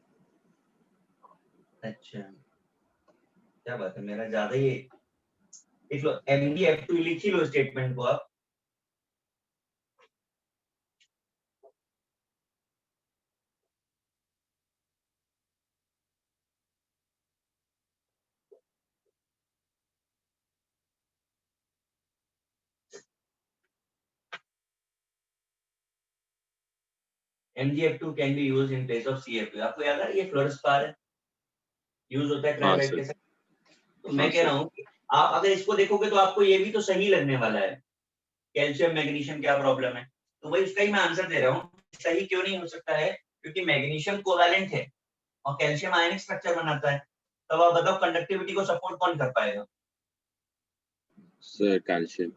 अच्छा क्या बात है, मेरा ज्यादा ही। लिख लो MdF2, लिख ही लो स्टेटमेंट को आप। MgF2 can be used in place of CF2। आपको याद है ये फ्लोरस्पार यूज होता है हाँ क्रायोलाइट सर। के साथ। तो हाँ मैं कह सर। रहा हूँ कि आप अगर इसको देखोगे तो आपको ये भी तो सही लगने वाला है, कैल्शियम मैग्नीशियम क्या प्रॉब्लम है, तो वही उसका ही मैं आंसर दे रहा हूँ। सही क्यों नहीं हो सकता है, क्योंकि मैग्नीशियम कोवैलेंट है और कैल्शियम आयनिक स्ट्रक्चर बनाता है। तब आप बताओ कंडक्टिविटी को सपोर्ट कौन कर पाएगा? Sir calcium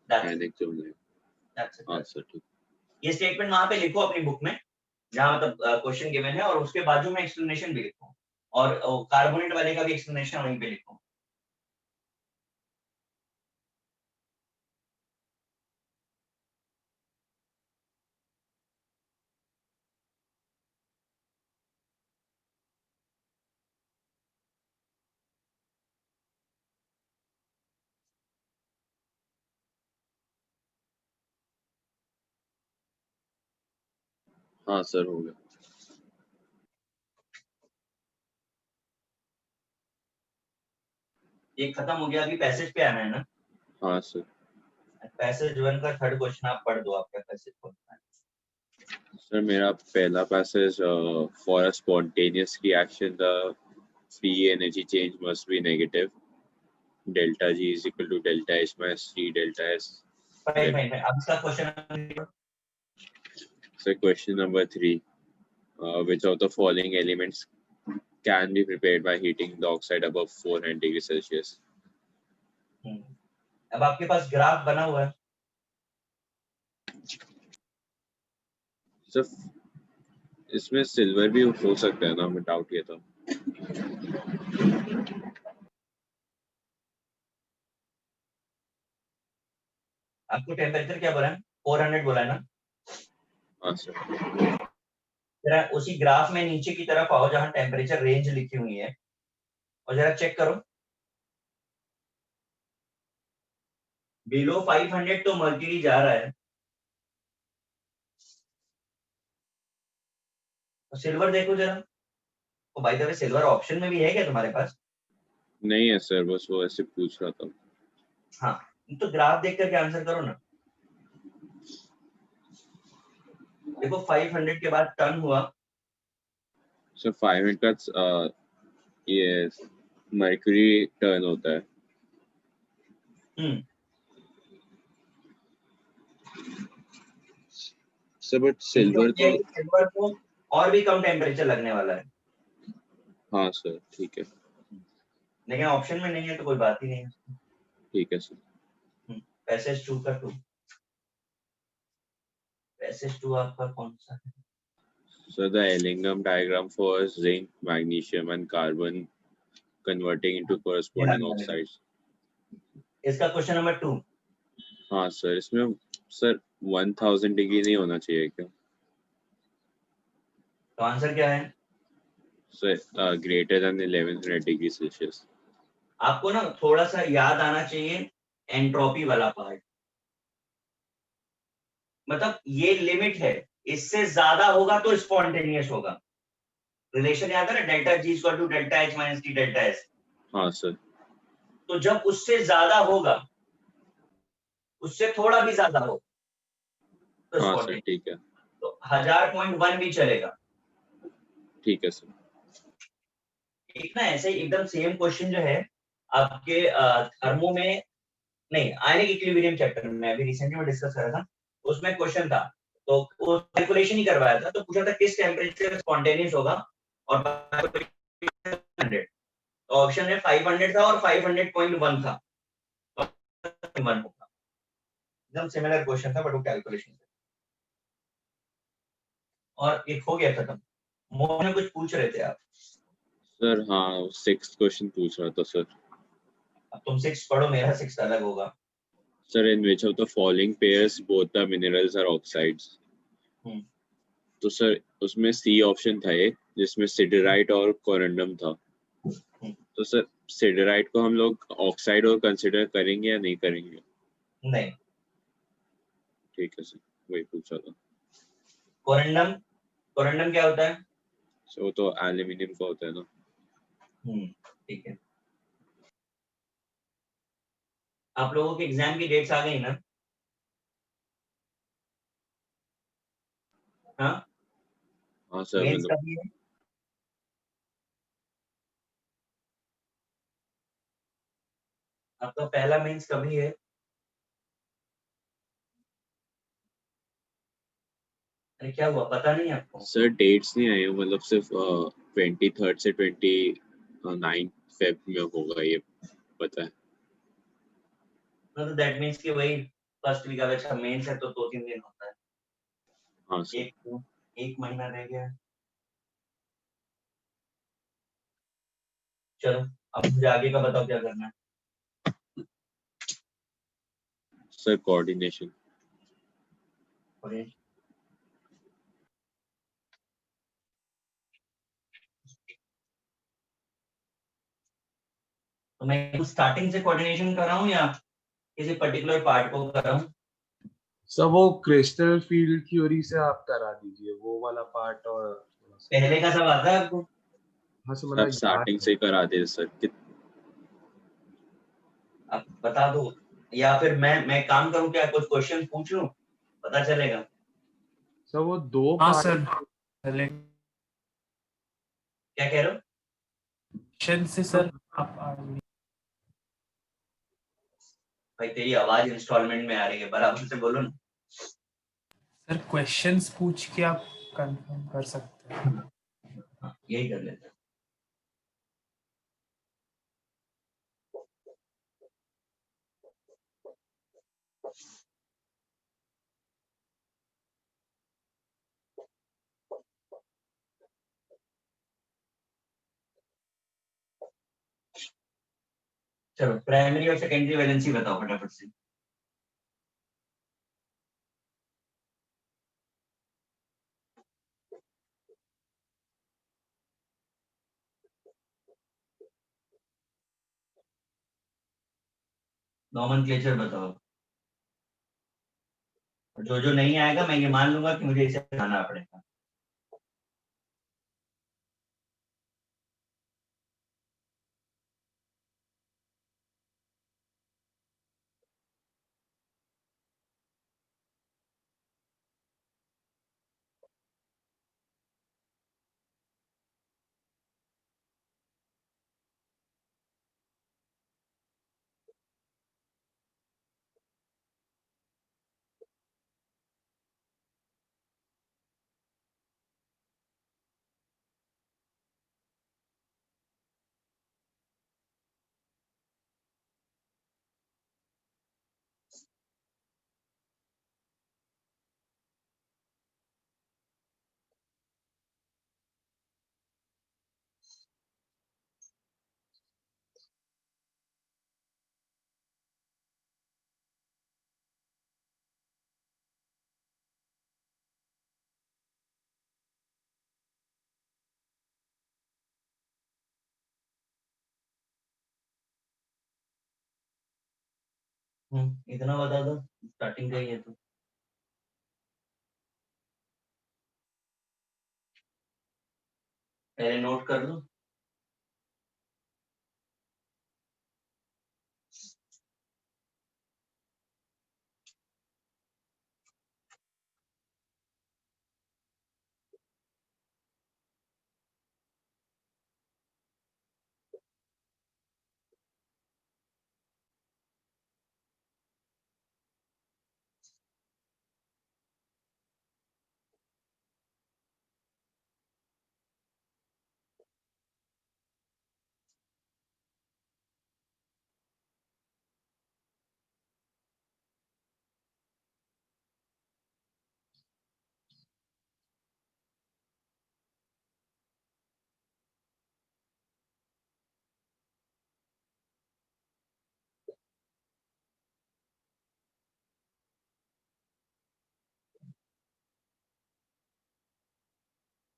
That's it. आयनिक जो है। That's it. हाँ सर ठीक। ये स्टेटमेंट वहां पे लिखो अपनी बुक में जहां मतलब क्वेश्चन गिवन है, और उसके बाजू में एक्सप्लेनेशन भी लिखो, और कार्बोनेट वाले का भी एक्सप्लेनेशन वहीं पे लिखो। हाँ सर हो गया। ये खत्म हो गया, अभी पैसेज पे आना है ना। हाँ सर। पैसेज 1 का थर्ड क्वेश्चन आप पढ़ दो, आपका पैसेज कौन सा है? सर मेरा पहला passage for a spontaneous reaction the free energy change must be negative, delta G is equal to delta H minus 3 delta S. Fine अब इसका question. Sir question number 3, which of the following elements can be prepared by heating the oxide above 400 degrees Celsius? अब आपके पास graph बना हुआ है। Sir इसमें silver भी हो सकता है ना, मैं डाउट ये था। आपको टेम्परेचर क्या बोला है? 400 बोला है ना। हाँ सर। जरा उसी ग्राफ में नीचे की तरफ आओ जहां टेम्परेचर रेंज लिखी हुई है, और जरा चेक करो, बिलो 500 तो मर्क्यूरी जा रहा है, और सिल्वर देखो जरा। तो भाई तेरे सिल्वर ऑप्शन में भी है क्या तुम्हारे पास? नहीं है सर, बस वो ऐसे पूछ रहा था। हाँ, तो ग्राफ देख करके आंसर करो ना। देखो 500 के बाद टर्न हुआ। सर 500 का ये मर्क्यूरी टर्न होता है। सर बट सिल्वर तो सिल्वर को और भी कम टेम्परेचर लगने वाला है। हाँ सर ठीक है। लेकिन ऑप्शन में नहीं है तो कोई बात ही नहीं है। ठीक है सर। पैसेज 2 का 2, पैसेज 2 आपका कौन सा है? So the Ellingham diagram for zinc, magnesium and carbon converting into corresponding oxides. इसका क्वेश्चन नंबर 2। हाँ सर, इसमें सर 1000 डिग्री नहीं होना चाहिए क्या? तो आंसर क्या है? Sir greater than 1100 degree Celsius. आपको ना थोड़ा सा याद आना चाहिए एंट्रोपी वाला पार्ट, मतलब ये लिमिट है, इससे ज्यादा होगा तो स्पॉन्टेनियस होगा। रिलेशन याद है ना, delta G equal to delta H minus T delta S. हाँ सर। तो जब उससे ज्यादा होगा, उससे थोड़ा भी ज्यादा हो तो हाँ सर स्पॉन्टेनियस। ठीक है। तो 1000.1 भी चलेगा। ठीक है सर। एक ना ऐसे एकदम सेम क्वेश्चन जो है आपके थर्मो में, नहीं आयनिक इक्विलिब्रियम चैप्टर में अभी रिसेंटली में डिस्कस करा था, उसमें क्वेश्चन था, तो वो कैलकुलेशन ही करवाया था, तो पूछा था किस टेम्परेचर स्पॉन्टेनियस होगा, और 100, तो ऑप्शन में 500 था और 500.1 था, तो 1 होगा। एकदम सिमिलर क्वेश्चन था बट वो कैलकुलेशन था। और एक हो गया खत्म। मोहन ने कुछ पूछ रहे थे आप? सर हाँ 6th क्वेश्चन पूछ रहा था सर। अब तुम 6 पढ़ो, मेरा 6 अलग होगा। Sir, in which of the following pairs both the minerals are oxides? तो सर उसमें सी ऑप्शन था एक, जिसमें सिडराइट और कोरंडम था। तो सर सिडराइट को हम लोग ऑक्साइड और कंसिडर करेंगे या नहीं करेंगे? नहीं। ठीक है सर, वही पूछा था। कोरंडम, कोरंडम क्या होता है? सो वो तो एल्यूमिनियम का होता है ना। ठीक है। आप लोगों के एग्जाम की डेट्स आ गई ना? हाँ हाँ सर मेंस मतलब कभी है? आपका पहला मेंस कभी है? अरे क्या हुआ, पता नहीं आपको? सर डेट्स नहीं आई, मतलब सिर्फ 23rd से 29 फेब में होगा ये पता है। तो दैट मीन्स कि वही फर्स्ट वीक, अगर अच्छा मेंस है तो 2-3 दिन होता है। हाँ सर। एक महीना रह गया। चलो अब मुझे आगे का बताओ क्या करना है। Sir coordination. और तो मैं स्टार्टिंग से कोऑर्डिनेशन कर रहा हूँ या किसी पर्टिकुलर पार्ट को कर रहा हूँ? सर वो क्रिस्टल फील्ड थ्योरी से आप करा दीजिए वो वाला पार्ट, और पहले का सब आता है आपको? हाँ सर सब मतलब स्टार्टिंग याद से है। करा दे सर। आप बता दो, या फिर मैं काम करूँ क्या, कुछ क्वेश्चन पूछ लूँ, पता चलेगा। सर वो दो हाँ पार्ट। सर, पहले क्या कह रहे हो? क्वेश्चन से सर आप भाई तेरी आवाज इंस्टॉलमेंट में आ रही है, बराबर से बोलो ना। सर क्वेश्चंस पूछ के आप कंफर्म कर सकते हैं। हाँ, यही कर लेते हैं। चलो प्राइमरी और सेकेंडरी वैलेंसी बताओ फटाफट से। नॉमेनक्लेचर बताओ। जो जो नहीं आएगा मैं ये मान लूंगा कि मुझे इसे बनाना पड़ेगा। इतना बता दो, स्टार्टिंग का ही है तो। पहले नोट कर लो।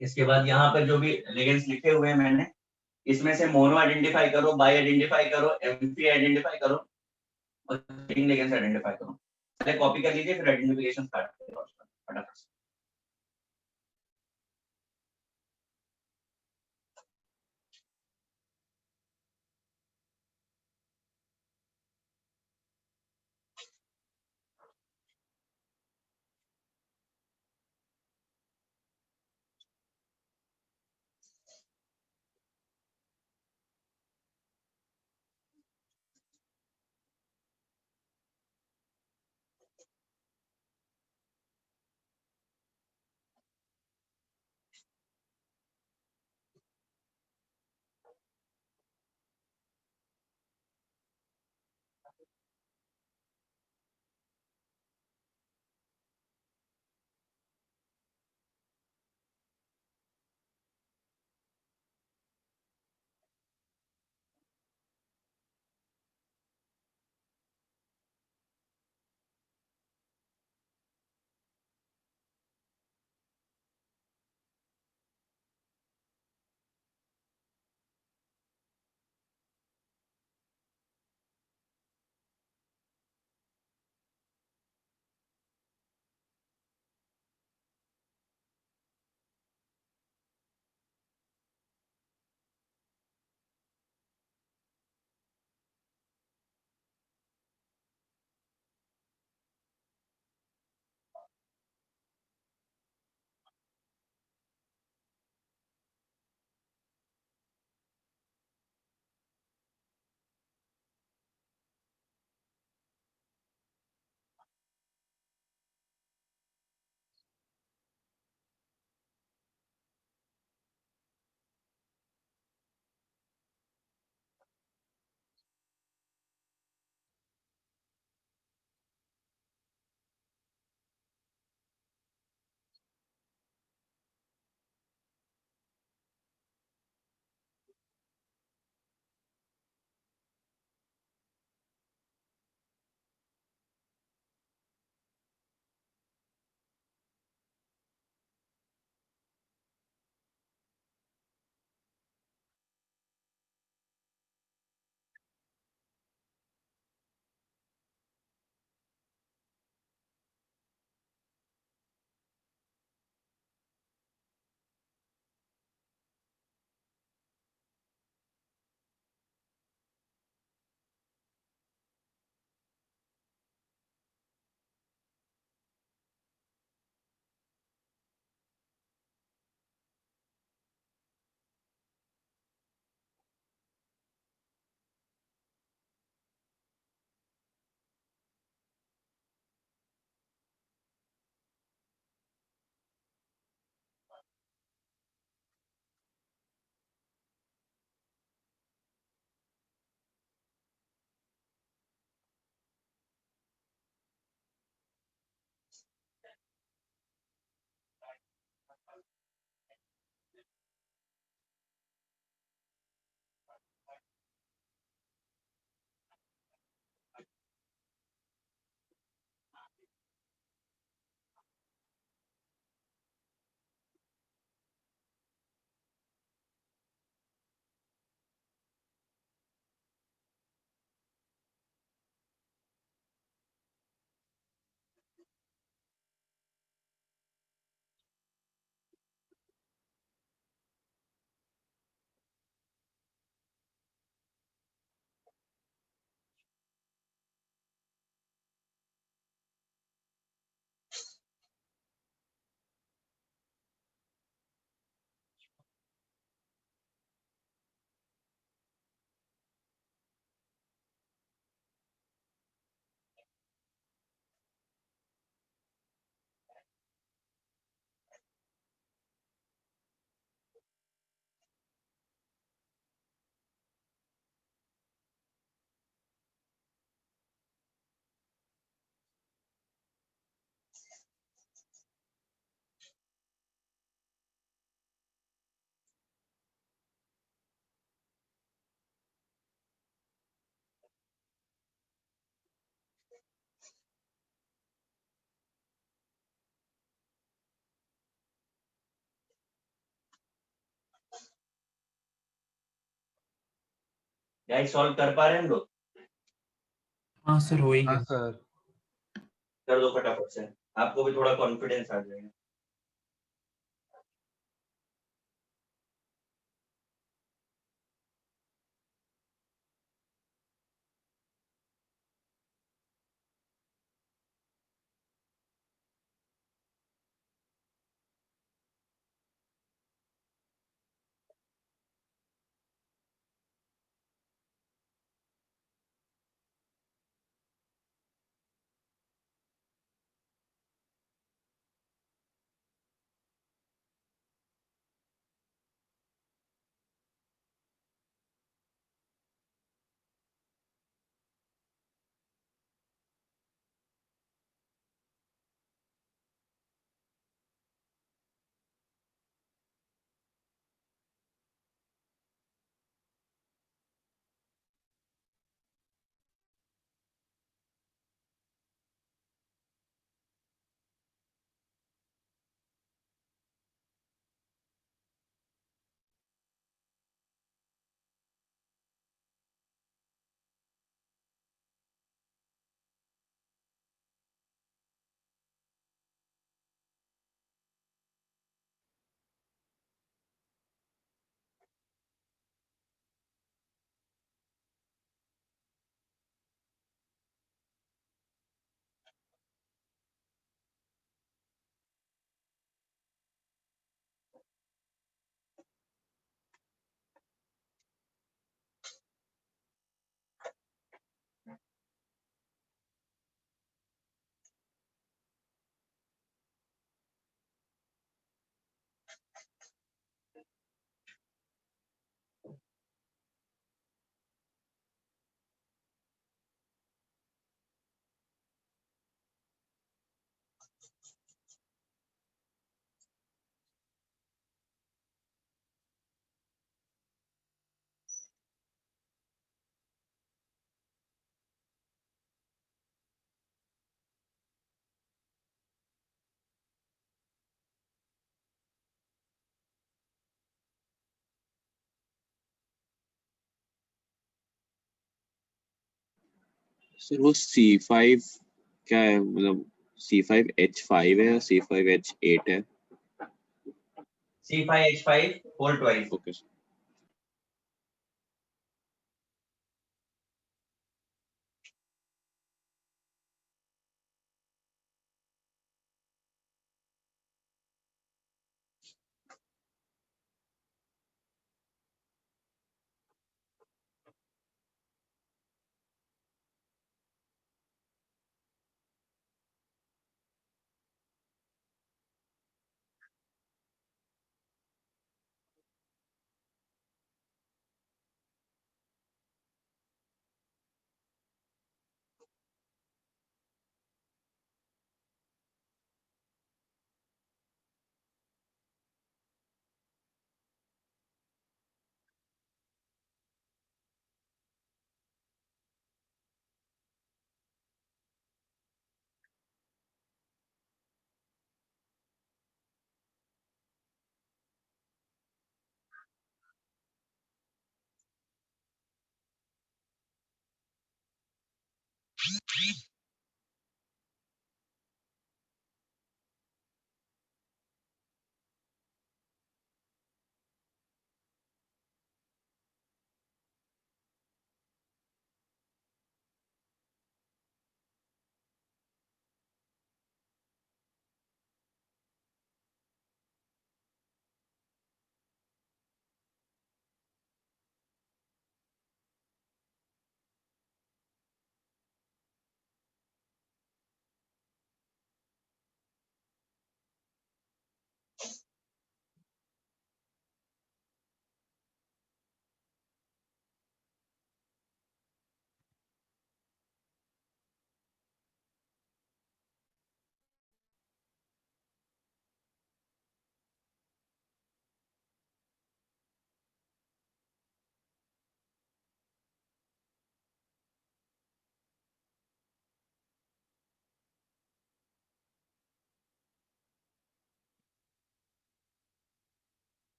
इसके बाद यहाँ पर जो भी लिगेंड्स लिखे हुए हैं मैंने, इसमें से मोनो आइडेंटिफाई करो, बाई आइडेंटिफाई करो, एमपी आइडेंटिफाई करो और तीन लिगेंड्स आइडेंटिफाई करो। पहले कॉपी कर लीजिए, फिर आइडेंटिफिकेशन स्टार्ट करो फटाफट से। क्या सॉल्व कर पा रहे हैं हम लोग? हाँ सर, हो ही हाँ गया। सर। कर दो फटाफट से, आपको भी थोड़ा कॉन्फिडेंस आ जाएगा। सर वो C5 क्या है, मतलब C5H5 है या C5H8 है? C5H5 whole twice. Okay sir.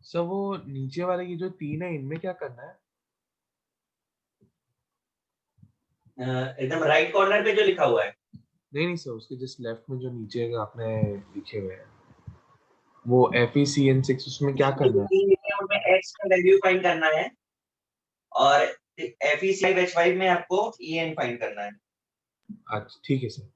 Sir वो नीचे वाले की जो 3 है इनमें क्या करना है? एकदम राइट कॉर्नर पे जो लिखा हुआ है, नहीं सर, उसके जस्ट लेफ्ट में जो नीचे का आपने लिखे हुए हैं वो FECN6, उसमें क्या करना है? तीन लिखे हैं, उनमें x का वैल्यू फाइंड करना है और FEC5H5 में आपको EN फाइंड करना है। अच्छा ठीक है सर।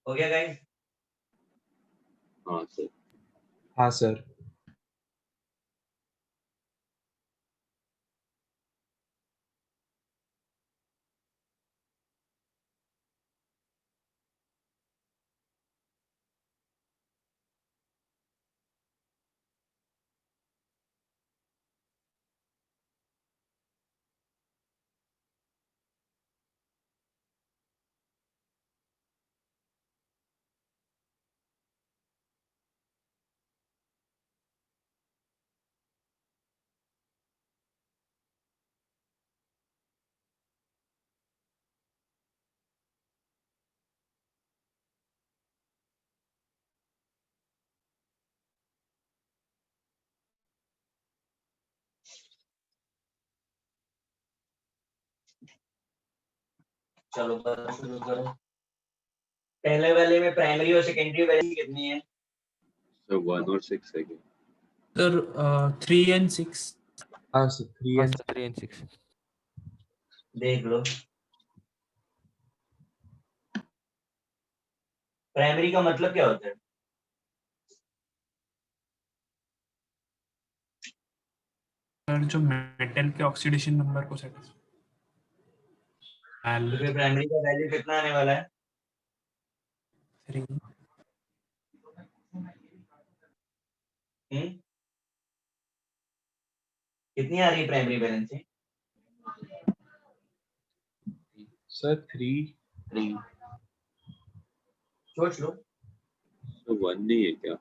हो गया गाइस? हाँ सर। हाँ सर। चलो पता शुरू करो। पहले वाले में प्राइमरी और सेकेंडरी वैल्यू कितनी है? सर 1 और 6 है क्या? Sir 3 and 6। हाँ सर 3 हाँ and सर 3 and 6। देख लो, प्राइमरी का मतलब क्या होता है? सर जो मेटल के ऑक्सीडेशन नंबर को सेटिस्फाई। तो फिर प्राइमरी का वैल्यू कितना आने वाला है? 3। कितनी आ रही है प्राइमरी वैलेंसी? सर 3। 3। सोच लो। तो 1 नहीं है क्या?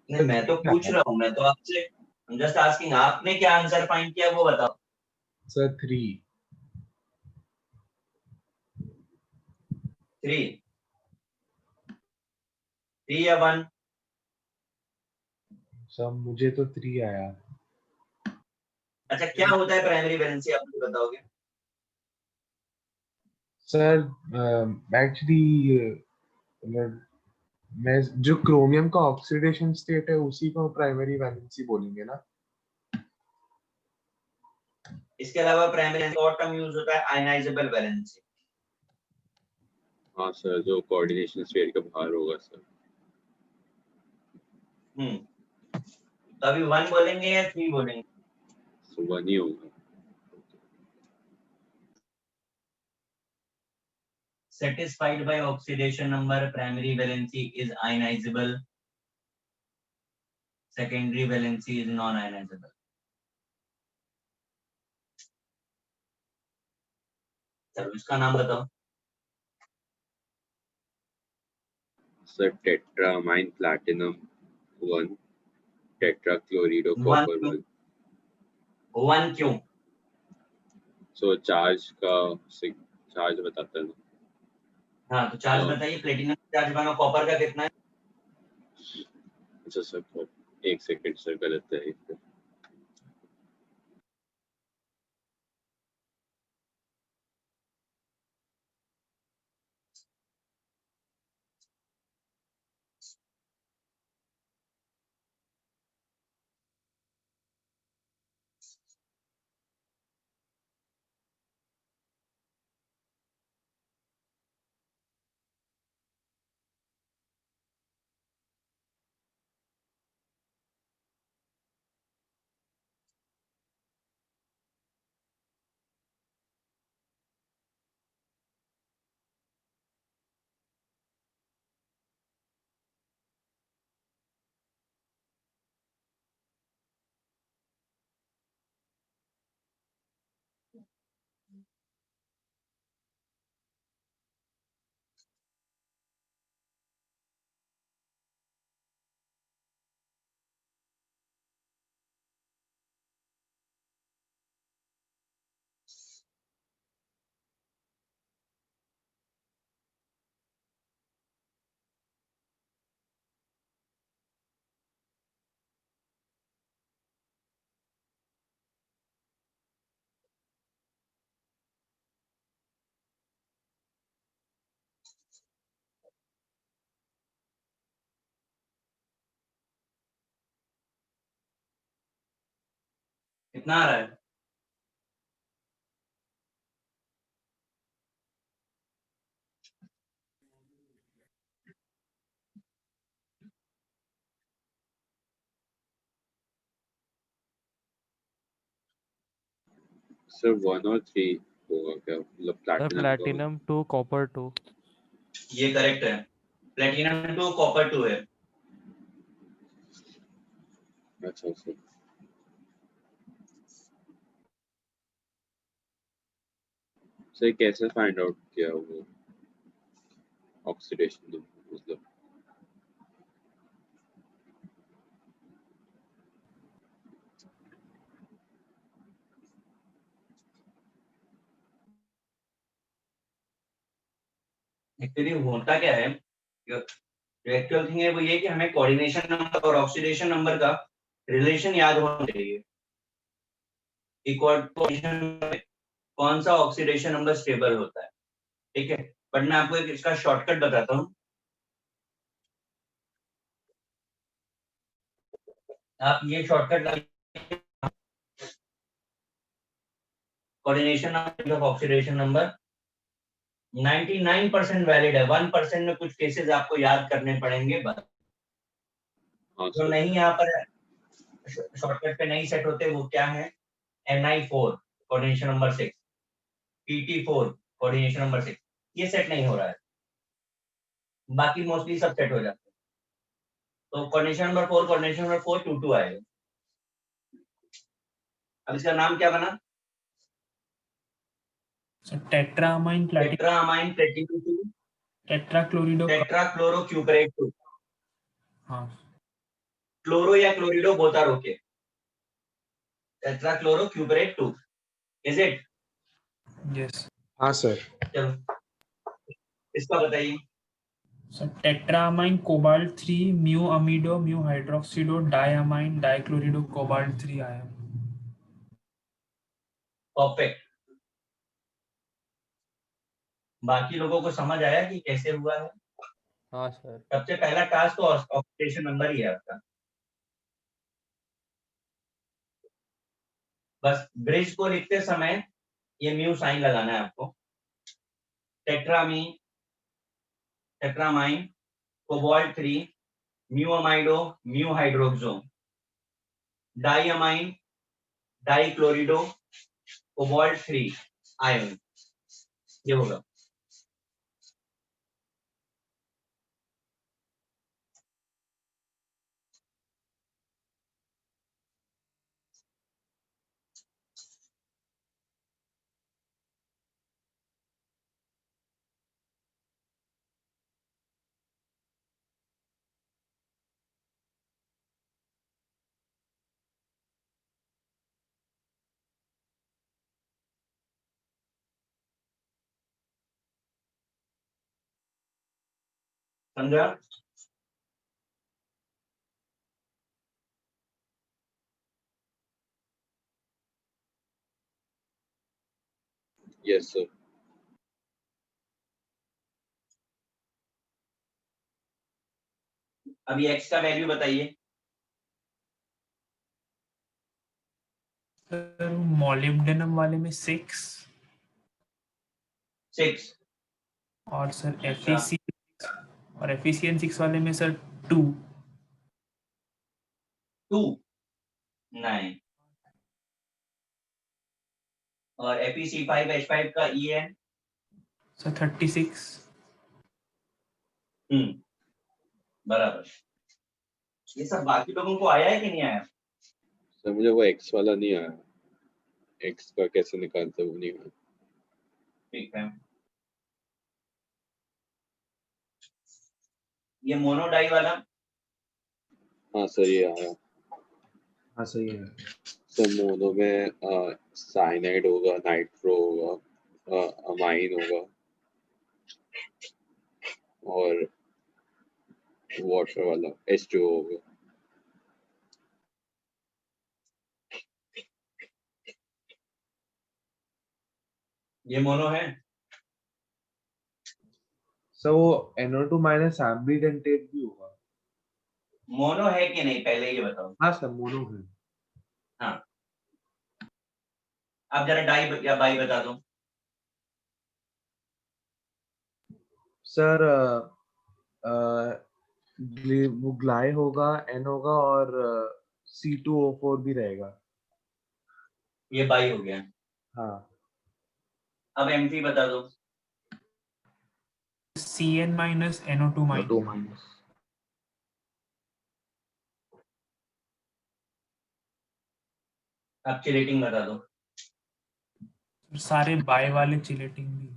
नहीं, मैं तो पूछ रहा हूँ, मैं तो आपसे जस्ट आस्किंग, आपने क्या आंसर फाइंड किया वो बताओ। सर 3। 3 या 1? सर मुझे तो 3 आया। अच्छा, क्या होता है प्राइमरी वैलेंसी, आप मुझे बताओगे? सर एक्चुअली मैं जो क्रोमियम का ऑक्सीडेशन स्टेट है उसी को प्राइमरी वैलेंसी बोलेंगे ना। इसके अलावा प्राइमरी और टर्म यूज होता है आयनाइजेबल वैलेंसी। हाँ सर, जो कोऑर्डिनेशन स्फीयर के बाहर होगा सर। तो अभी 1 बोलेंगे या 3 बोलेंगे? तो 1 ही होगा। Satisfied by oxidation number, primary valency is ionizable, secondary valency is non-ionizable. चलो इसका नाम बताओ। Sir tetraammine platinum 1, tetrachlorido copper 1। 1 क्यों? सो चार्ज बताता है ना। हाँ, तो चार्ज हाँ। बताइए। प्लेटिनम चार्ज बनो, कॉपर का कितना है? अच्छा सर, 1 सेकंड सर, गलत है एक। कितना आ रहा है? सर 1 और 3 होगा क्या? मतलब सर प्लैटिनम का होगा। Platinum 2 copper 2। ये करेक्ट है। प्लेटिनम 2 कॉपर 2 है। अच्छा सर। सर कैसे फाइंड आउट किया वो ऑक्सीडेशन मतलब? एक्चुअली होता क्या है, जो एक्चुअल थिंग है वो ये कि हमें कोऑर्डिनेशन नंबर और ऑक्सीडेशन नंबर का रिलेशन याद होना चाहिए। कोऑर्डिनेशन कौन सा ऑक्सीडेशन नंबर स्टेबल होता है, ठीक है, बट मैं आपको एक इसका शॉर्टकट बताता हूँ। आप ये shortcut coordination of oxidation number 99% valid है, 1% में कुछ केसेस आपको याद करने पड़ेंगे बस। हाँ जो सर। नहीं यहाँ पर शॉर्टकट पे नहीं सेट होते वो क्या है, Ni4 coordination number 6, Pt4 coordination number 6, ये सेट नहीं हो रहा है, बाकी मोस्टली सब सेट हो जाते हैं। तो कोऑर्डिनेशन नंबर 4 22 आएगा। अब इसका नाम क्या बना, sir tetraammine platinum tetraammine platinum 2 tetrachlorido tetrachlorocuprate 2। हाँ क्लोरो या chlorido both are okay, tetrachlorocuprate 2 is it. Yes हाँ सर। चलो इसका बताइए। Sir tetraammine cobalt 3 mu amido mu hydroxido diammine dichlorido cobalt 3 ion. Perfect. बाकी लोगों को समझ आया कि कैसे हुआ है। हाँ सर। सबसे पहला टास्क तो ऑक्सीडेशन नंबर ही है आपका। बस ब्रिज को लिखते समय ये म्यू साइन लगाना है आपको। Tetrammine tetraammine cobalt 3 mu amido mu hydroxo diammine dichlorido cobalt 3 ion, ये होगा। समझा? Yes sir. अभी x का वैल्यू बताइए। सर मॉलिब्डेनम वाले में 6 6 और सर अच्छा। FeC और FeCN6 वाले में सर 2 9 और FeC5H5 का EN सर 36। बराबर। ये सब बाकी लोगों को आया है कि नहीं आया? सर मुझे वो एक्स वाला नहीं आया, एक्स का कैसे निकालते वो नहीं आया। ठीक है, ये मोनोडाई वाला। हाँ सर ये आया। हाँ सही है। सर मोनो में साइनाइड होगा, नाइट्रो होगा, अमाइन होगा और वाटर वाला H2O होगा। ये मोनो है। सर वो NO2 माइनस एम्बिडेंटेट भी होगा। मोनो है कि नहीं पहले ये बताओ। हाँ सर मोनो है। हाँ, आप जरा डाई या बाई बता दो। सर वो ग्लाय होगा, N होगा और C2O4 भी रहेगा। ये बाई हो गया। हाँ। अब एमटी बता दो। CN minus NO2 NO2 minus. Minus. आप चिलेटिंग बता दो। सारे बाय वाले चिलेटिंग भी।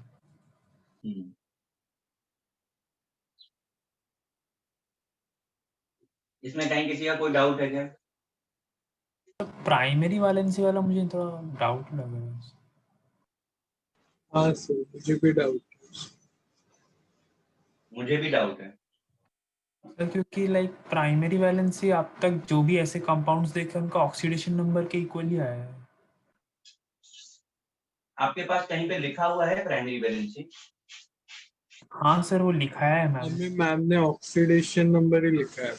इसमें कहीं किसी का कोई डाउट है क्या? प्राइमरी वैलेंसी वाला मुझे थोड़ा डाउट लग रहा है। हाँ सर मुझे भी डाउट। मुझे भी डाउट है। सर क्योंकि लाइक प्राइमरी वैलेंसी अब तक जो भी ऐसे कंपाउंड्स देखे उनका ऑक्सीडेशन नंबर के इक्वली आया है। आपके पास कहीं पे लिखा हुआ है प्राइमरी वैलेंसी? हाँ सर वो लिखा है मैम। हमें मैम ने ऑक्सीडेशन नंबर ही लिखा है।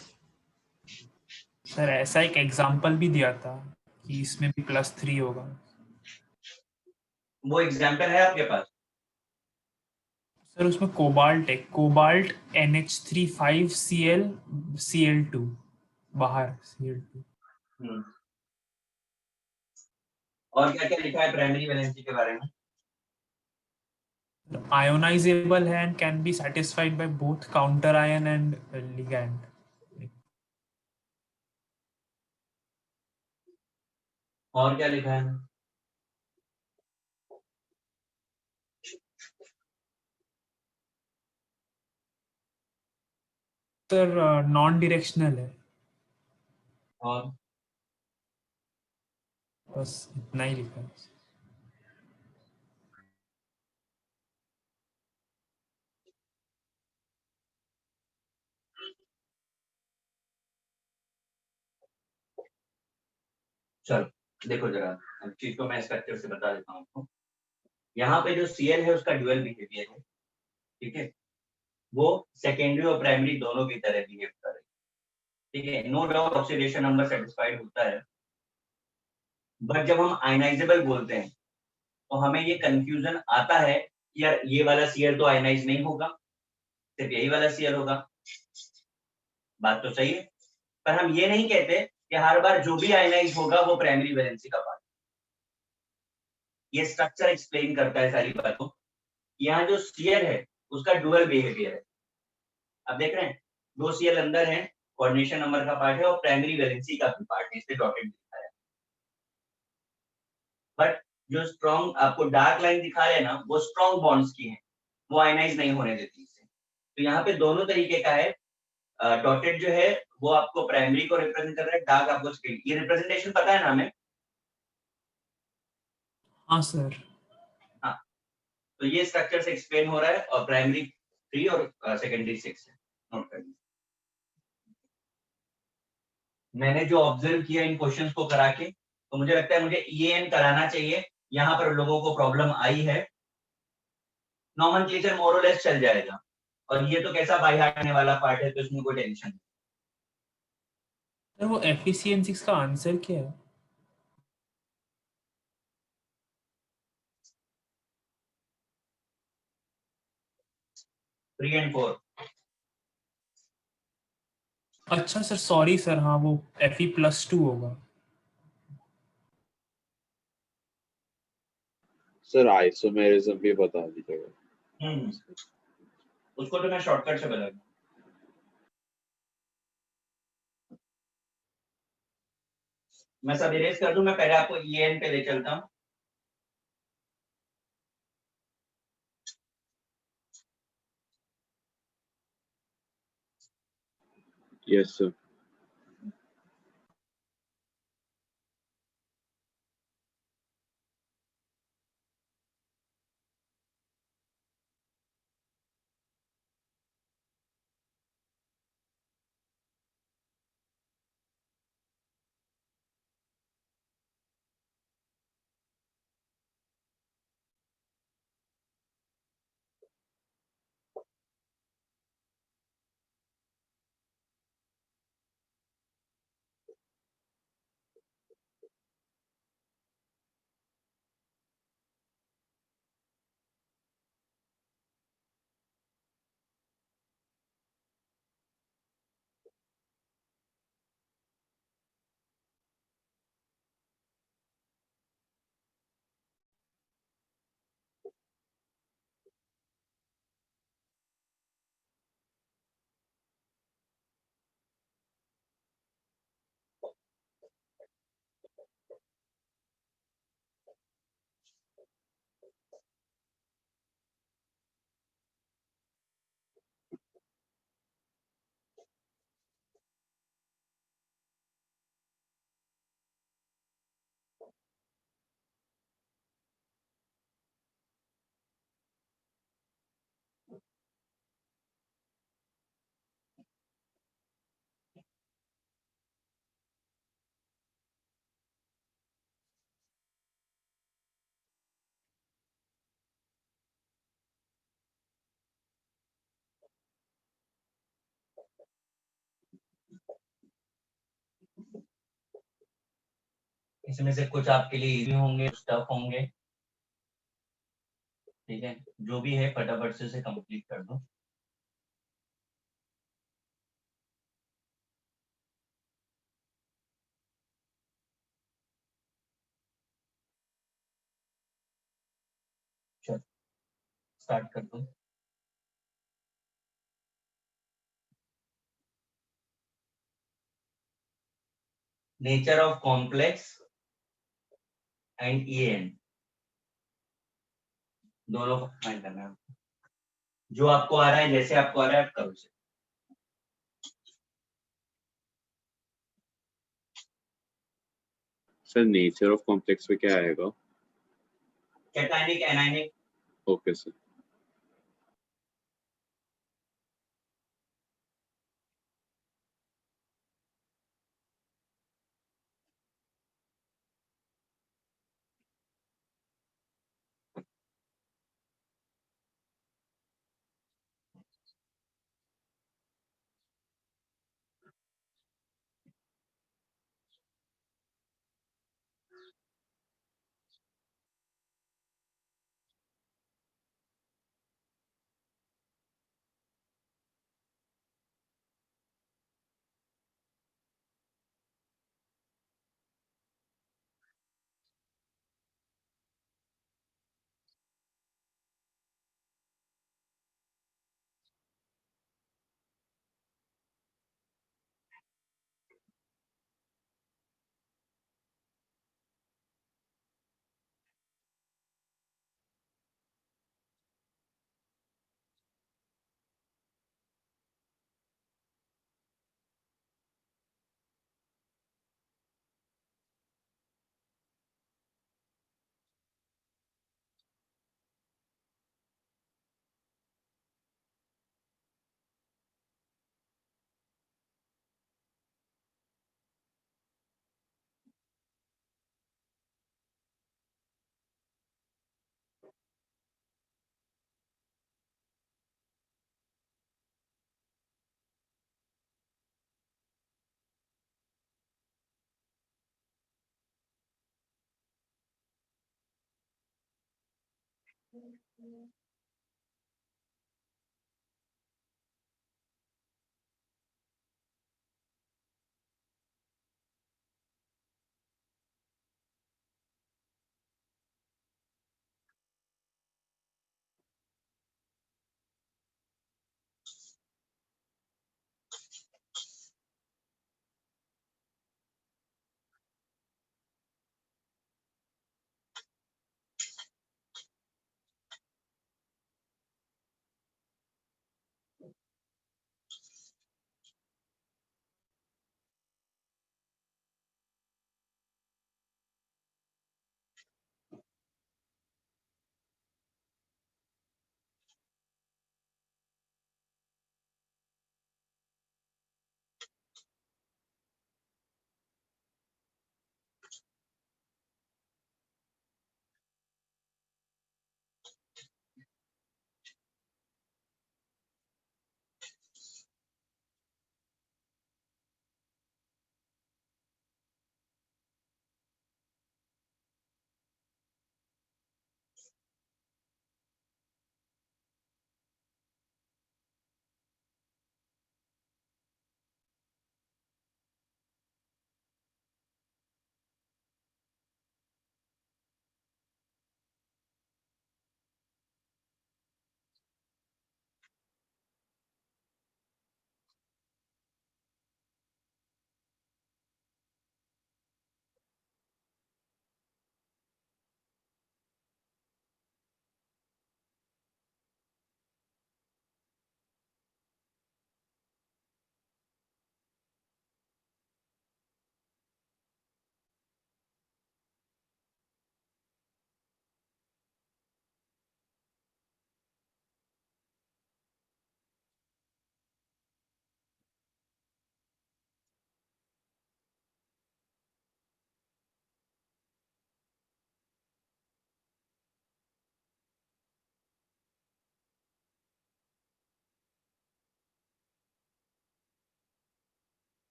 सर ऐसा एक एग्जांपल भी दिया था कि इसमें भी +3 होगा। वो एग्जाम्पल है आपके पास? सर उसमें कोबाल्ट है, कोबाल्ट NH3 5Cl Cl2 बाहर Cl2। हम्म। और क्या क्या लिखा है प्राइमरी वैलेंसी के बारे में? Ionizable है and can be satisfied by both counter ion and ligand। और क्या लिखा है? सर नॉन डायरेक्शनल है, और बस इतना ही लिखा है। चलो देखो जरा, अब चीज को मैं स्ट्रक्चर से बता देता हूँ आपको। यहाँ पे जो Cl है उसका ड्यूअल बिहेवियर है, ठीक है, वो सेकेंडरी और प्राइमरी दोनों की तरह बिहेव कर रही है, ठीक है, no doubt oxidation number satisfied होता है। बट जब हम आयनाइजेबल बोलते हैं तो हमें ये कंफ्यूजन आता है कि यार ये वाला Cl तो आयनाइज नहीं होगा, सिर्फ यही वाला Cl होगा। बात तो सही है, पर हम ये नहीं कहते कि हर बार जो भी आयनाइज होगा वो प्राइमरी वैलेंसी का पार्ट। ये स्ट्रक्चर एक्सप्लेन करता है सारी बातों। यहाँ जो Cl है उसका डुअल बिहेवियर है। अब देख रहे हैं, दो Cl अंदर है, कोऑर्डिनेशन नंबर का पार्ट है और प्राइमरी वैलेंसी का भी पार्ट है, इसलिए डॉटेड दिखा है। बट जो स्ट्रॉन्ग आपको डार्क लाइन दिखा रहे हैं ना, वो स्ट्रॉन्ग बॉन्ड्स की है, वो आयनाइज नहीं होने देती इसे। तो यहाँ पे दोनों तरीके का है। डॉटेड जो है वो आपको प्राइमरी को रिप्रेजेंट कर रहा है, डार्क आपको स्क्रीन। ये रिप्रेजेंटेशन पता है ना हमें? हाँ सर। हाँ, तो ये स्ट्रक्चर से एक्सप्लेन हो रहा है और प्राइमरी 3 और सेकेंडरी 6 है। नोट कर लीजिए। मैंने जो ऑब्जर्व किया इन क्वेश्चंस को करा के, तो मुझे लगता है मुझे EAN कराना चाहिए। यहाँ पर लोगों को प्रॉब्लम आई है, नॉमेनक्लेचर मोर और लेस चल जाएगा, और ये तो कैसा बाय हार्ट आने वाला पार्ट है, तो इसमें कोई टेंशन नहीं। सर वो FeCN6 का आंसर क्या है? Three and four. अच्छा सर सॉरी सर, हाँ वो Fe+2 होगा। सर आइसोमेरिज्म भी बता दीजिएगा। उसको तो मैं शॉर्टकट से बता दूं। मैं सब इरेज कर दूं, मैं पहले आपको EAN पे ले चलता हूँ। Yes sir. इसमें से कुछ आपके लिए इजी होंगे, कुछ टफ होंगे, ठीक है। जो भी है फटाफट से उसे कंप्लीट कर दो। चलो स्टार्ट कर दो। Nature of complex and EN दोनों को फाइंड करना है। जो आपको आ रहा है, जैसे आपको आ रहा है आप करो उसे। सर नेचर ऑफ कॉम्प्लेक्स में क्या आएगा? Cationic, anionic. Okay sir.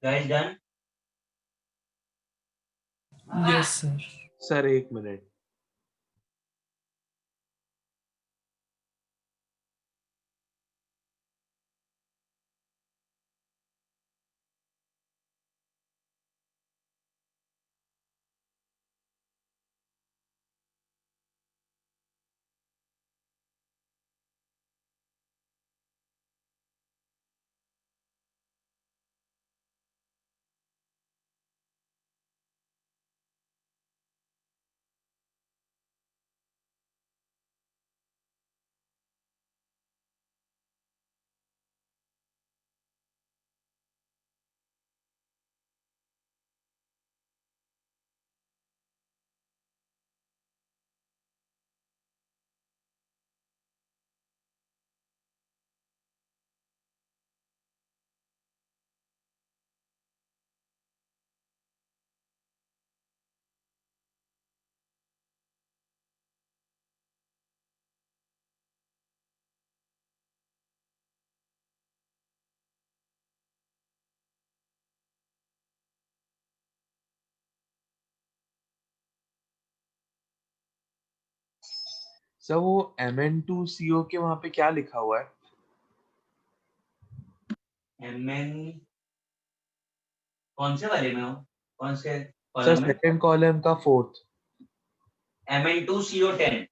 guys done? Yes, sir. Sir एक मिनट. सर वो Mn2CO के वहाँ पे क्या लिखा हुआ है? Mn कौन से वाले में हो? कौन से सर कॉलम में? सेकंड कॉलम का फोर्थ. Mn2CO10.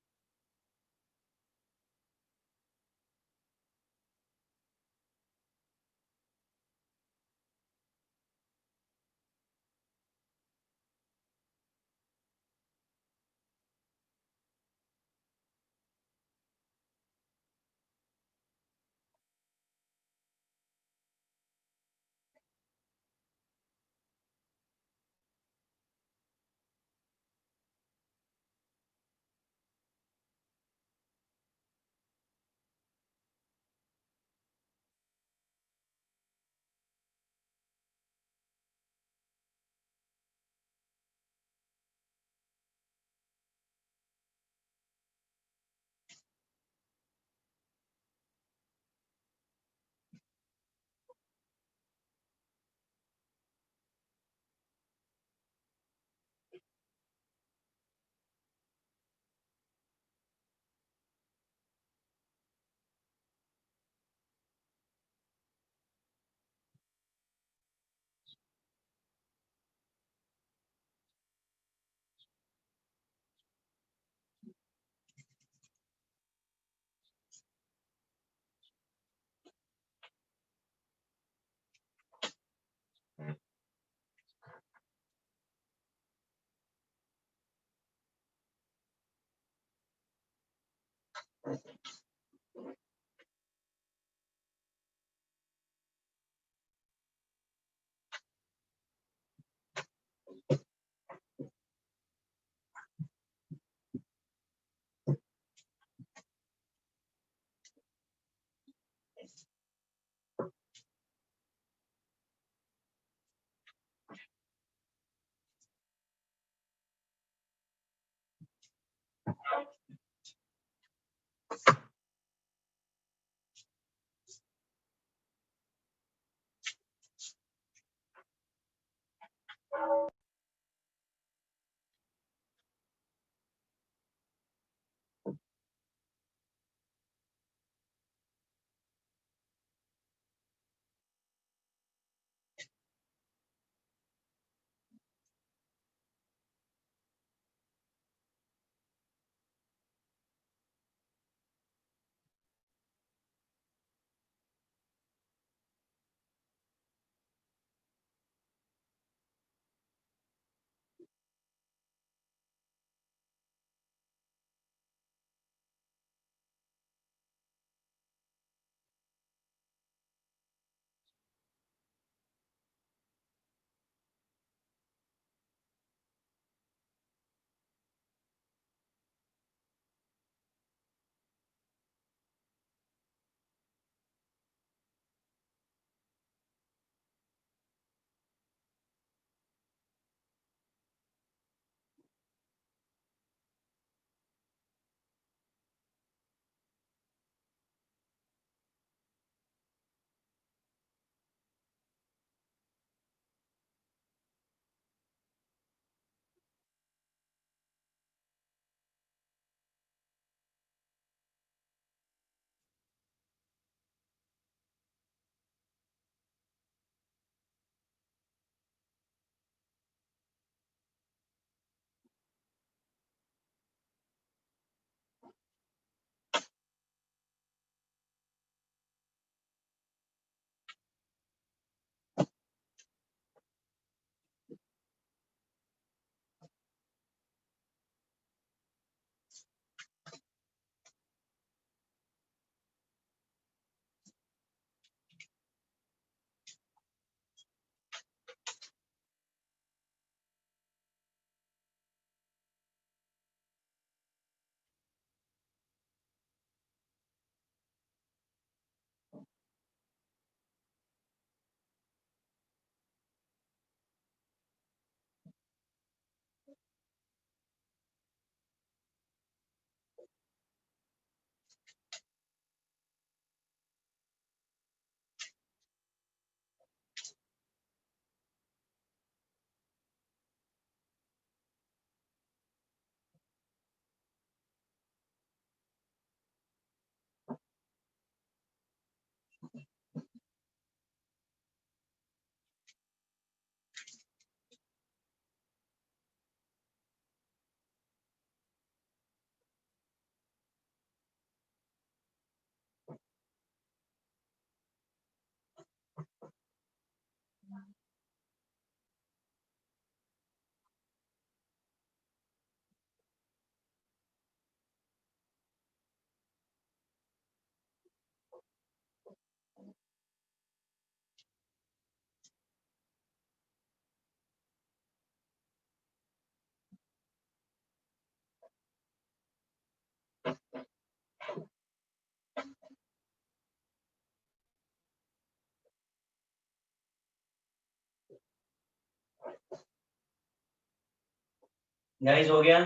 गाइस हो गया?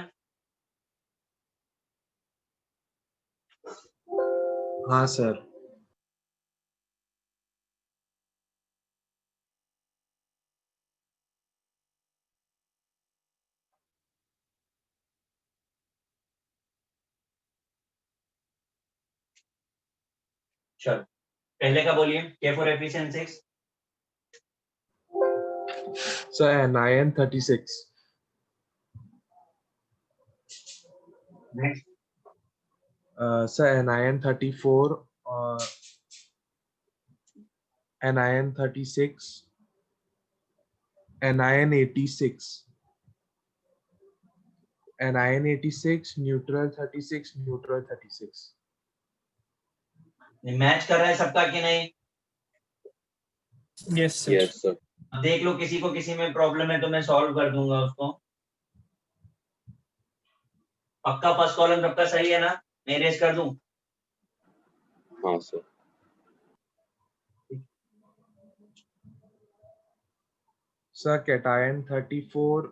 हाँ सर। चलो पहले का बोलिए, K for efficiency 6. Sir NiN 36, next sir NiN 34 और NiN 36, NiN 86, NiN 86, neutral 36, neutral 36. Match कर रहा है सबका कि नहीं? Yes sir. Yes, sir. अब देख लो, किसी को किसी में प्रॉब्लम है तो मैं सॉल्व कर दूंगा उसको। पक्का फर्स्ट कॉलम सबका सही है ना? मैं रेस कर दूं? हाँ sir. सर cation 34,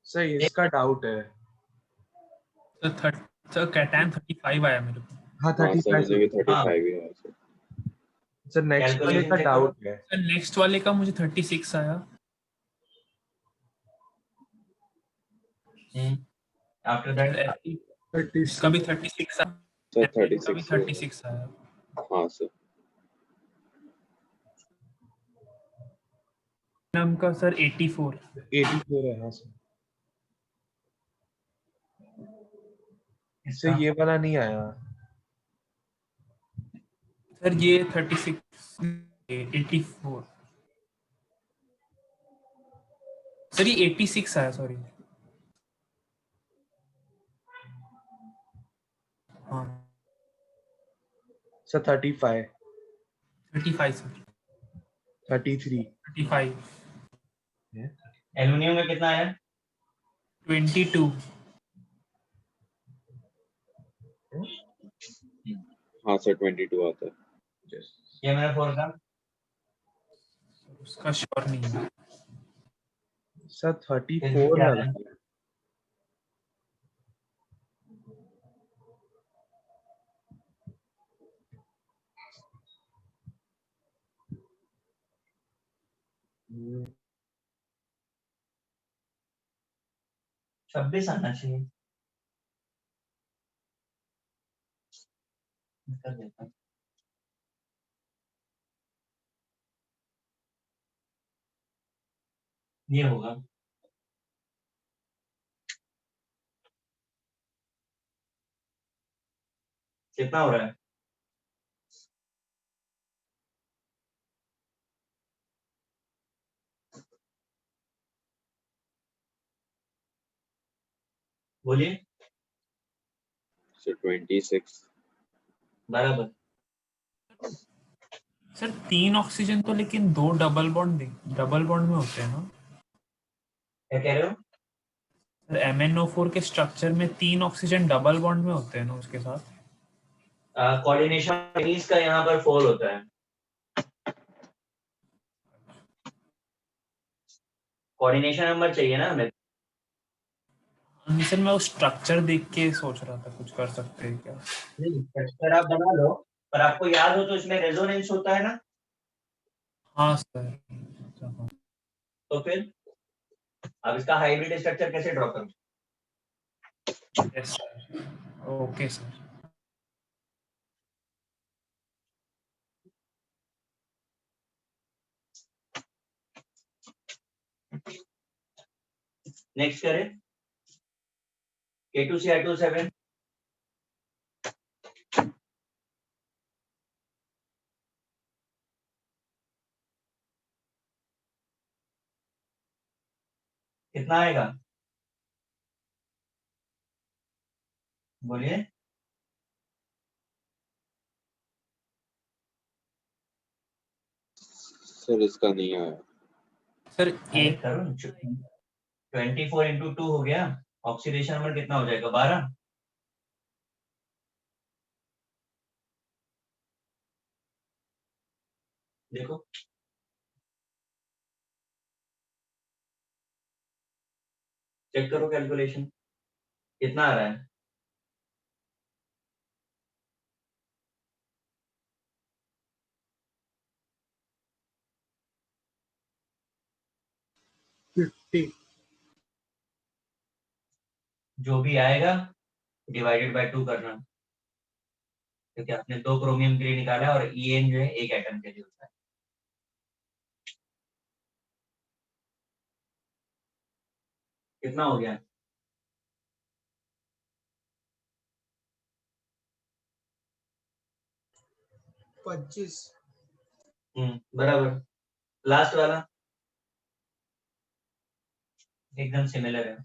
सर इसका डाउट है। सर कैटायन 35 आया मेरे को। हाँ हाँ sir, 35 मुझे भी सर। 35 ही आया sir. सर नेक्स्ट वाले कैलकुलेशन का चेक करो। डाउट है। सर नेक्स्ट वाले का मुझे 36 आया। आफ्टर दैट इसका भी 36 आया। Sir का भी 36 36 आया। हाँ sir. नाम का सर 84। 84 है। हाँ सर। इससे इसका ये वाला नहीं आया। सर ये 36 84 सर ये 86 आया सॉरी। हाँ सर 35, 35 सर 33 35 एल्युमिनियम में कितना है? 22 हाँ sir 22 आता है. ये मेरा 4 का उसका श्योर नहीं है। सर फिर 34 क्या है। है? हम्म, 26 आना चाहिए। कर देता हूँ। ये होगा। कितना हो रहा है? बोलिए। Sir 26. बराबर। सर 3 ऑक्सीजन तो लेकिन 2 डबल बॉन्ड में होते हैं ना? क्या कह रहे हो? सर MnO4 के स्ट्रक्चर में 3 ऑक्सीजन डबल बॉन्ड में होते हैं ना उसके साथ? कोऑर्डिनेशन का यहाँ पर फॉल होता है। कोऑर्डिनेशन नंबर चाहिए ना हमें। नहीं सर मैं उस स्ट्रक्चर देख के सोच रहा था कुछ कर सकते हैं क्या। नहीं, स्ट्रक्चर आप बना लो, पर आपको याद हो तो इसमें रेजोनेंस होता है ना, हाँ सर। तो फिर अब इसका हाइब्रिड स्ट्रक्चर कैसे ड्रॉ करूं? Yes sir. Okay sir. Next करें K2Cr27। कितना आएगा? बोलिए। Sir इसका नहीं आया. सर अरे करो 24 × 2 हो गया। ऑक्सीडेशन नंबर कितना हो जाएगा? 12। देखो चेक करो कैलकुलेशन कितना आ रहा है। जो भी आएगा डिवाइडेड बाय 2 करना, क्योंकि आपने 2 क्रोमियम के लिए निकाला है और EN जो है एक एटम के लिए होता है। कितना हो गया? 25। बराबर। लास्ट वाला एकदम सिमिलर है।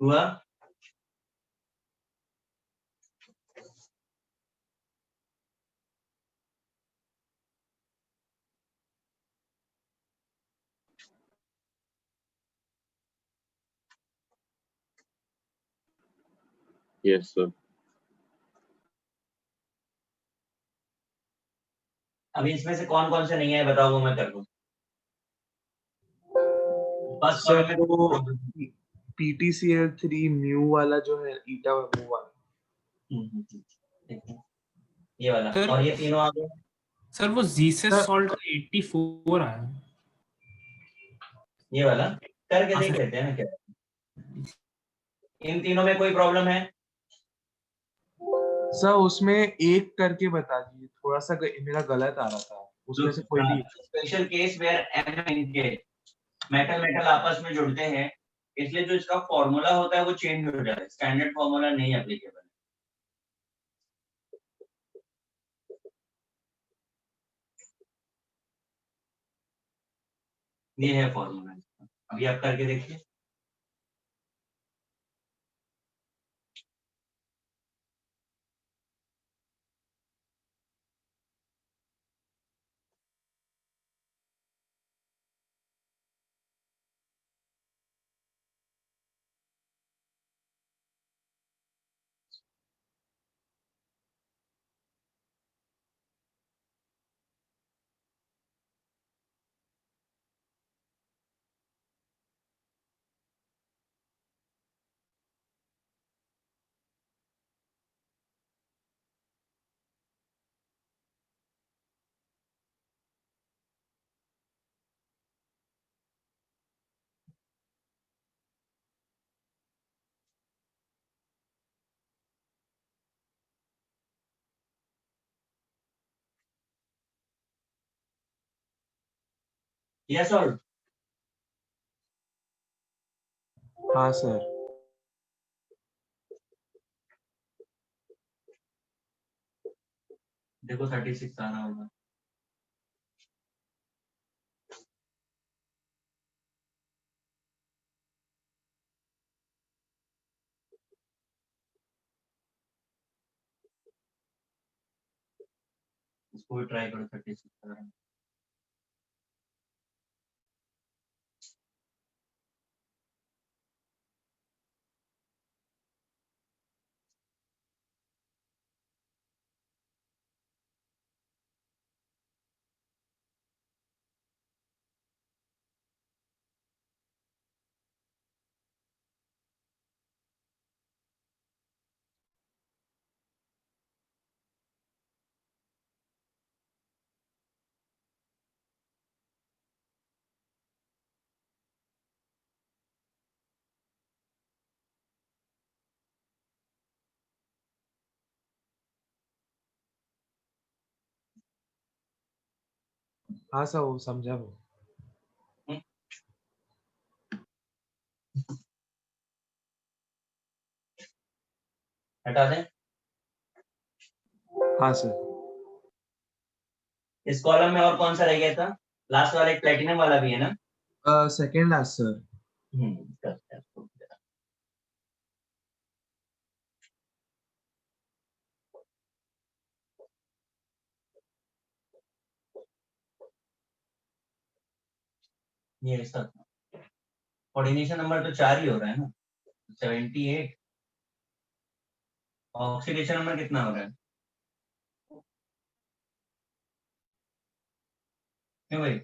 हुआ? Yes, sir. अभी इसमें से कौन कौन से नहीं है बताओ, वो मैं कर दूं। बस सर वो PTCl3 म्यू वाला जो है ईटा वो वाला। ठीक है, ये वाला सर और ये तीनों आ गए। सर वो जीसस सर- सॉल्ट का 84 आया। ये वाला करके हाँ देख सर। लेते हैं ना क्या इन तीनों में कोई प्रॉब्लम है। सर उसमें एक करके बता दीजिए, थोड़ा सा मेरा गलत आ रहा था, उसमें से कोई भी। स्पेशल केस वेयर के मेटल मेटल आपस में जुड़ते हैं, इसलिए जो इसका फॉर्मूला होता है वो चेंज हो जाता है, स्टैंडर्ड फॉर्मूला नहीं एप्लीकेबल। ये है फॉर्मूला, अभी आप करके देखिए। यस और हाँ सर। देखो 36 आ रहा होगा। इसको भी ट्राई करो, 36 आ रहा है। हाँ सर वो समझा वो। हटा दें। हाँ सर। इस कॉलम में और कौन सा रह गया था? लास्ट वाला एक प्लेटिनम वाला भी है ना? Second last sir. करते हैं इसको. ये सब कोऑर्डिनेशन नंबर तो 4 ही हो रहा है ना. 78. ऑक्सीडेशन नंबर कितना हो रहा है? क्यों भाई?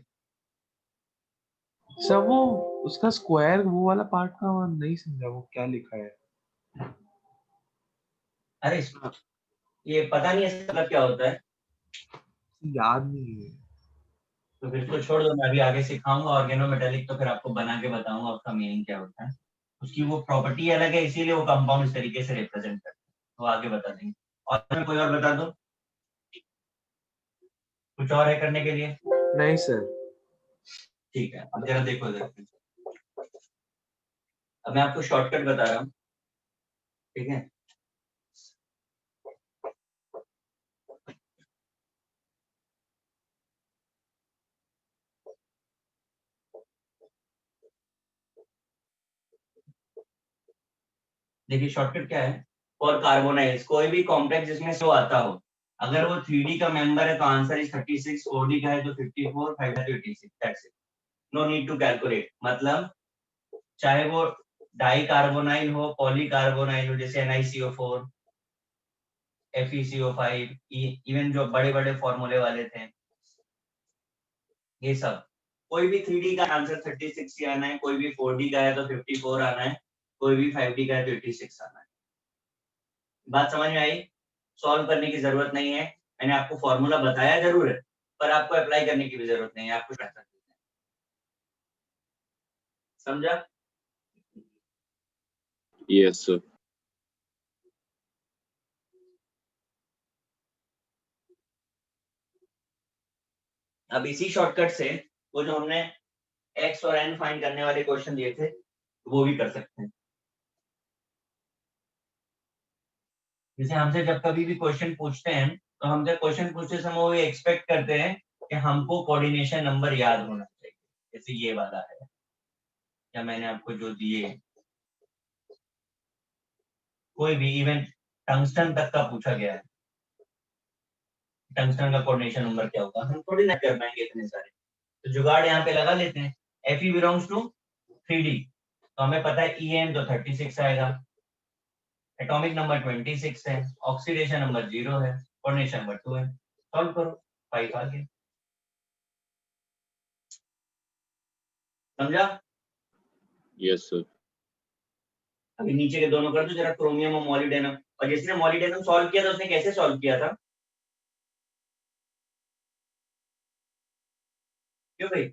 सर वो उसका स्क्वायर वो वाला पार्ट का नहीं समझा, वो क्या लिखा है. अरे ये पता नहीं है इसका मतलब क्या होता है. याद नहीं है. तो फिर इसको छोड़ दो, मैं अभी आगे सिखाऊंगा ऑर्गेनोमेटेलिक, तो फिर आपको बना के बताऊंगा उसका मीनिंग क्या होता है. उसकी वो प्रॉपर्टी अलग है, इसीलिए वो कंपाउंड इस तरीके से रिप्रेजेंट करते हैं. तो आगे बता देंगे. और मैं कोई और बता दो, कुछ और है करने के लिए? नहीं सर. ठीक है, अब जरा देखो जरा. अब मैं आपको शॉर्टकट बता रहा हूँ, ठीक है. देखिए शॉर्टकट क्या है. फॉर कार्बोनाइल्स, कोई भी कॉम्प्लेक्स जिसमें सो आता हो, अगर वो 3D का मेंबर है तो आंसर इज 36, 4D का है तो 54, 5 है तो 86. That's it. No need to calculate. मतलब चाहे वो डाई कार्बोनाइल हो, पॉली कार्बोनाइल हो, जैसे NiCO4, FeCO5, इवन जो बड़े बड़े फॉर्मूले वाले थे, ये सब. कोई भी 3D का आंसर 36 ही आना है, कोई भी 4D का है तो 54 आना है, कोई भी 5D का है तो 86 आना है. बात समझ में आई? सॉल्व करने की जरूरत नहीं है. मैंने आपको फॉर्मूला बताया जरूर है, पर आपको अप्लाई करने की भी जरूरत नहीं है. आपको समझा? Yes, sir. अब इसी शॉर्टकट से वो जो हमने x और n फाइंड करने वाले क्वेश्चन दिए थे, वो भी कर सकते हैं. जैसे हमसे जब कभी भी क्वेश्चन पूछते हैं, तो हमसे क्वेश्चन पूछते समय वो एक्सपेक्ट करते हैं कि हमको कोऑर्डिनेशन नंबर याद होना चाहिए. जैसे ये वाला है, या मैंने आपको जो दिए, कोई भी इवन टंगस्टन तक का पूछा गया है, टंगस्टन का कोऑर्डिनेशन नंबर क्या होगा, हम थोड़ी ना कर पाएंगे इतने सारे. तो जुगाड़ यहाँ पे लगा लेते हैं. Fe बिलोंग्स टू 3D, तो हमें पता है En तो 36 आएगा, एटॉमिक नंबर 26 है, ऑक्सीडेशन नंबर 0 है, कोऑर्डिनेशन नंबर 2 है. सॉल्व करो, 5 आ गया. समझा? Yes, sir. अभी नीचे के दोनों कर दो जरा, क्रोमियम और मॉलिब्डेनम. और जिसने मॉलिब्डेनम सॉल्व किया था उसने कैसे सॉल्व किया था? क्यों भाई?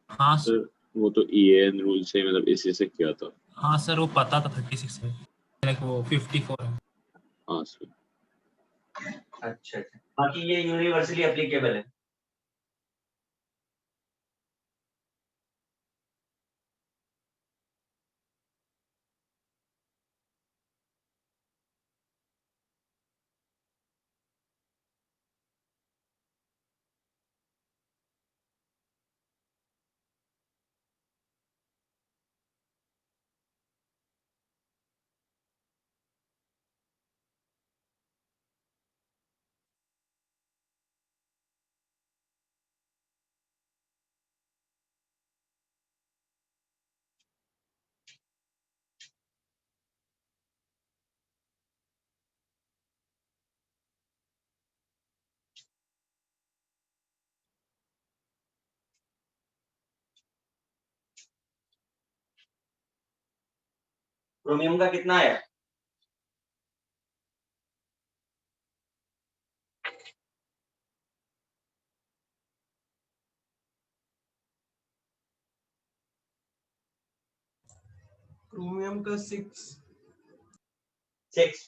हाँ Sir, वो तो EAN रूल से मतलब इसी से किया था. हाँ सर, वो पता था 36 है, लाइक वो 54 है. हाँ sir. अच्छा अच्छा, बाकी ये यूनिवर्सली एप्लीकेबल है. क्रोमियम का कितना आया? क्रोमियम का 6. 6.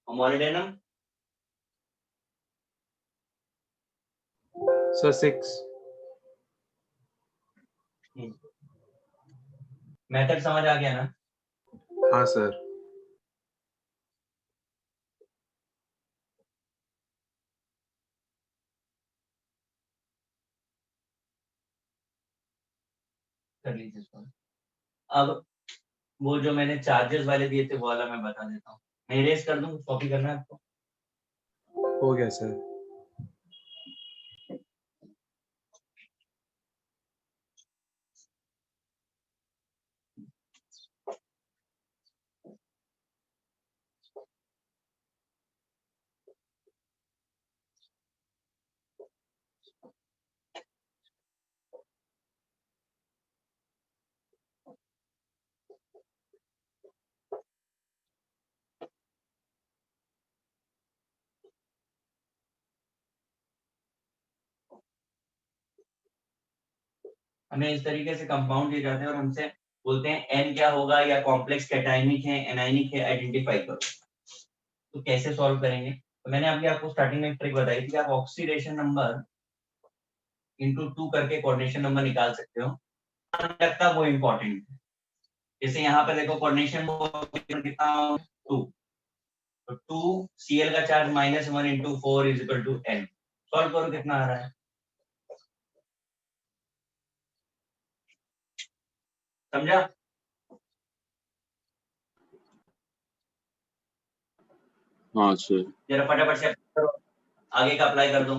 और मॉलिब्डेनम? सर 6. मेथड समझ आ गया ना? हाँ सर. कर लीजिए इसको। अब वो जो मैंने चार्जेस वाले दिए थे वो वाला मैं बता देता हूँ। मैं इरेज कर दूं, कॉपी करना है आपको? हो गया सर। हमें इस तरीके से कंपाउंड दिए जाते हैं और हमसे बोलते हैं एन क्या होगा या कॉम्प्लेक्स कैटायनिक है एनायनिक है आइडेंटिफाई करो। तो कैसे सॉल्व करेंगे? तो मैंने अभी आपको स्टार्टिंग में एक ट्रिक बताई थी कि आप ऑक्सीडेशन नंबर इंटू 2 करके कोऑर्डिनेशन नंबर निकाल सकते हो। लगता वो इम्पोर्टेंट है। जैसे यहाँ पे देखो कोऑर्डिनेशन कितना 2, तो 2 Cl का charge -1 into 4 is equal to n। Solve करो कितना आ रहा है, समझा? हाँ सर। जरा फटाफट से करो, आगे का अप्लाई कर दो।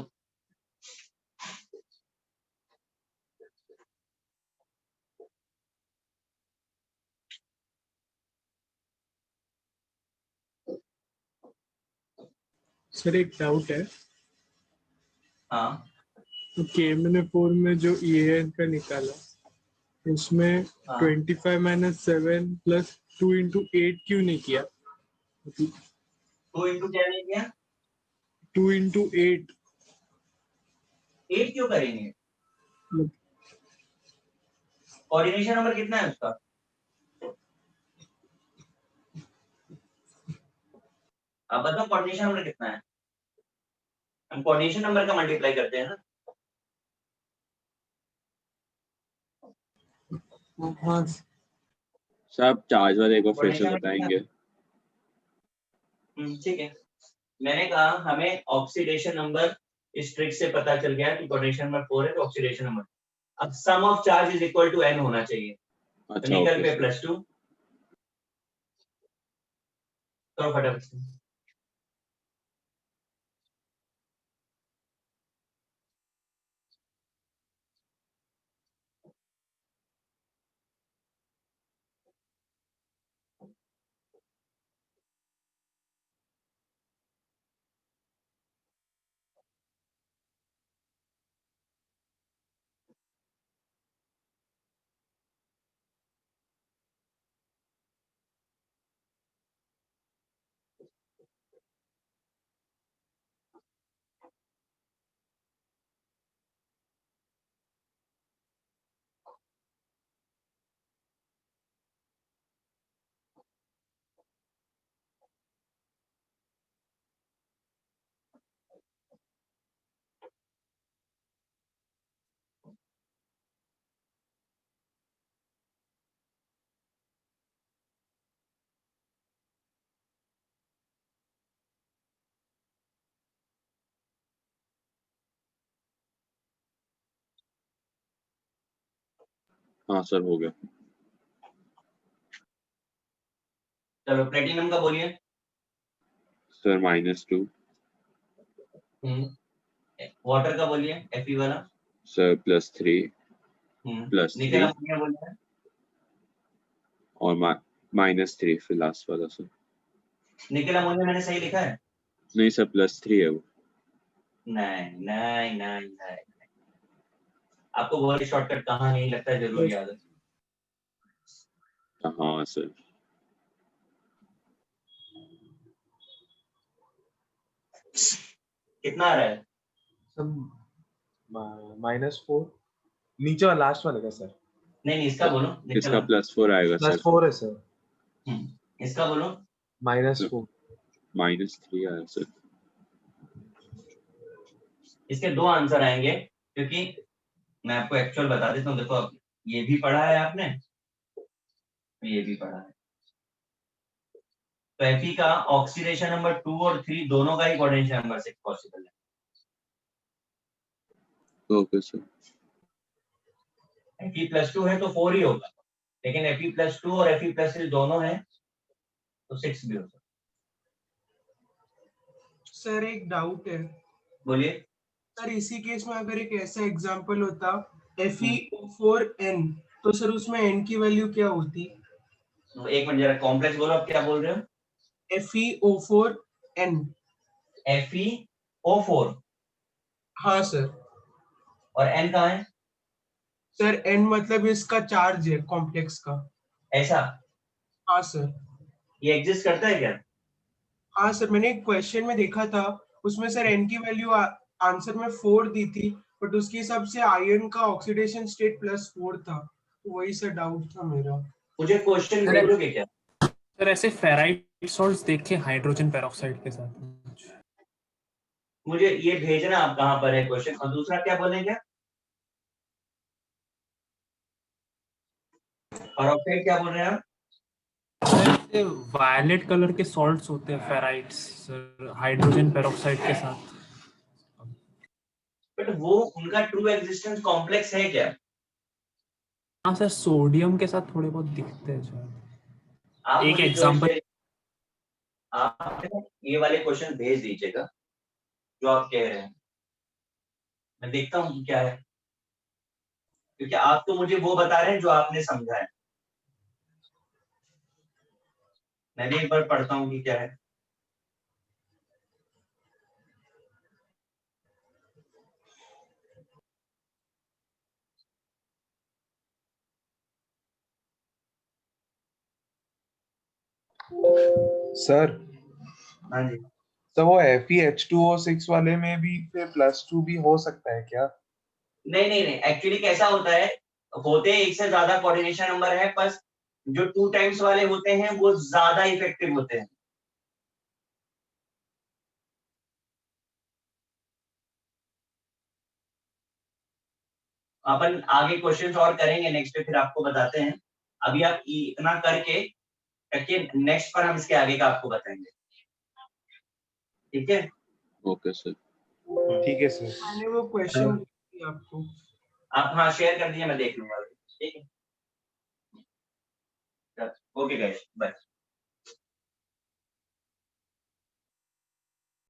सर एक डाउट है, हाँ तो KMNA4 में जो EAN का निकाला उसमें हाँ 25 - 7 + 2 × 8 क्यों नहीं किया? 2 इंटू क्या नहीं किया? 2 × 8 8 क्यों करेंगे? कोऑर्डिनेशन नंबर कितना है उसका? आप बताओ कोऑर्डिनेशन नंबर कितना है? हम कोऑर्डिनेशन नंबर का मल्टीप्लाई करते हैं ना। हाँ सर आप चार्ज वाले को फिर से कोऑर्डिनेशन बताएंगे? ठीक है। मैंने कहा हमें ऑक्सीडेशन नंबर इस ट्रिक से पता चल गया कि कोऑर्डिनेशन नंबर 4 है तो ऑक्सीडेशन नंबर। अब sum of charge is equal to n होना चाहिए। तो अच्छा निकल ओके पे सर। +2 करो फटाफट से। हाँ सर हो गया। चलो प्लेटिनम का बोलिए। सर -2। वाटर का बोलिए Fe वाला। सर +3 निकल +3 अमोनिया बोलिए। और -3 फिर लास्ट वाला सर। निकल अमोनिया मैंने सही लिखा है? नहीं सर +3 है वो। नहीं नहीं नहीं नहीं, आपको बहुत शॉर्टकट कहाँ नहीं लगता है, जरूर याद है। हाँ सर। कितना आ रहा है? -4 नीचे वाला लास्ट वाले का सर। नहीं इसका बोलो। इसका +4 आएगा सर। +4 है सर। इसका बोलो। -4 -3 आया सर। इसके दो आंसर आएंगे क्योंकि मैं आपको एक्चुअल बता देता हूँ। देखो अब ये भी पढ़ा है आपने, ये भी पढ़ा है। तो Fe का ऑक्सीडेशन नंबर 2 और 3 दोनों का ही कोऑर्डिनेशन नंबर 6 पॉसिबल है। Okay sir. Fe+2 है तो 4 ही होगा, लेकिन Fe+2 और Fe+3 दोनों है तो 6 भी होगा। सर एक डाउट है, बोलिए। सर इसी केस में अगर एक ऐसा एग्जांपल होता FeO4n, तो सर उसमें n की वैल्यू क्या होती? तो एक मिनट जरा कॉम्प्लेक्स बोलो, आप क्या बोल रहे हो? FeO4n। FeO4 हाँ सर। और n कहाँ है? सर n मतलब इसका चार्ज है कॉम्प्लेक्स का। ऐसा हाँ सर। ये एग्जिस्ट करता है क्या? हाँ सर, मैंने एक क्वेश्चन में देखा था, उसमें सर n की वैल्यू आंसर में 4 दी थी, बट उसके हिसाब से आयरन का ऑक्सीडेशन स्टेट +4 था, तो वही सर डाउट था मेरा। मुझे क्वेश्चन अरे- बोलोगे क्या? सर ऐसे फेराइट सॉल्ट्स देखे हाइड्रोजन पेरोक्साइड के साथ। मुझे ये भेजना आप कहाँ पर है क्वेश्चन, और दूसरा क्या बोलेंगे? पेरोक्साइड क्या बोल रहे हैं आप? वायलेट कलर के सॉल्ट्स होते हैं फेराइट्स सर, हाइड्रोजन पेरोक्साइड के साथ। बट वो उनका ट्रू एग्जिस्टेंस कॉम्प्लेक्स है क्या? हाँ सर, सोडियम के साथ थोड़े बहुत दिखते हैं शायद। आप एक मुझे एग्जांपल, आप ये वाले क्वेश्चन भेज दीजिएगा जो आप कह रहे हैं, मैं देखता हूँ क्या है, क्योंकि आप तो मुझे वो बता रहे हैं जो आपने समझा है। मैं भी एक बार पढ़ता हूँ कि क्या है। सर हाँ जी। तो वो FeH2O6 वाले में भी फिर +2 भी हो सकता है क्या? नहीं नहीं नहीं, एक्चुअली कैसा होता है, होते एक से ज्यादा कोऑर्डिनेशन नंबर है, बस जो 2 टाइम्स वाले होते हैं वो ज्यादा इफेक्टिव होते हैं। अपन आगे क्वेश्चंस और करेंगे नेक्स्ट पे, फिर आपको बताते हैं। अभी आप इतना करके नेक्स्ट पर हम इसके आगे का आपको बताएंगे, ठीक है? Okay sir. ठीक है सर। मैंने वो क्वेश्चन दिया आपको। आप हाँ शेयर कर दीजिए, मैं देख लूंगा, ठीक है? Okay guys, bye.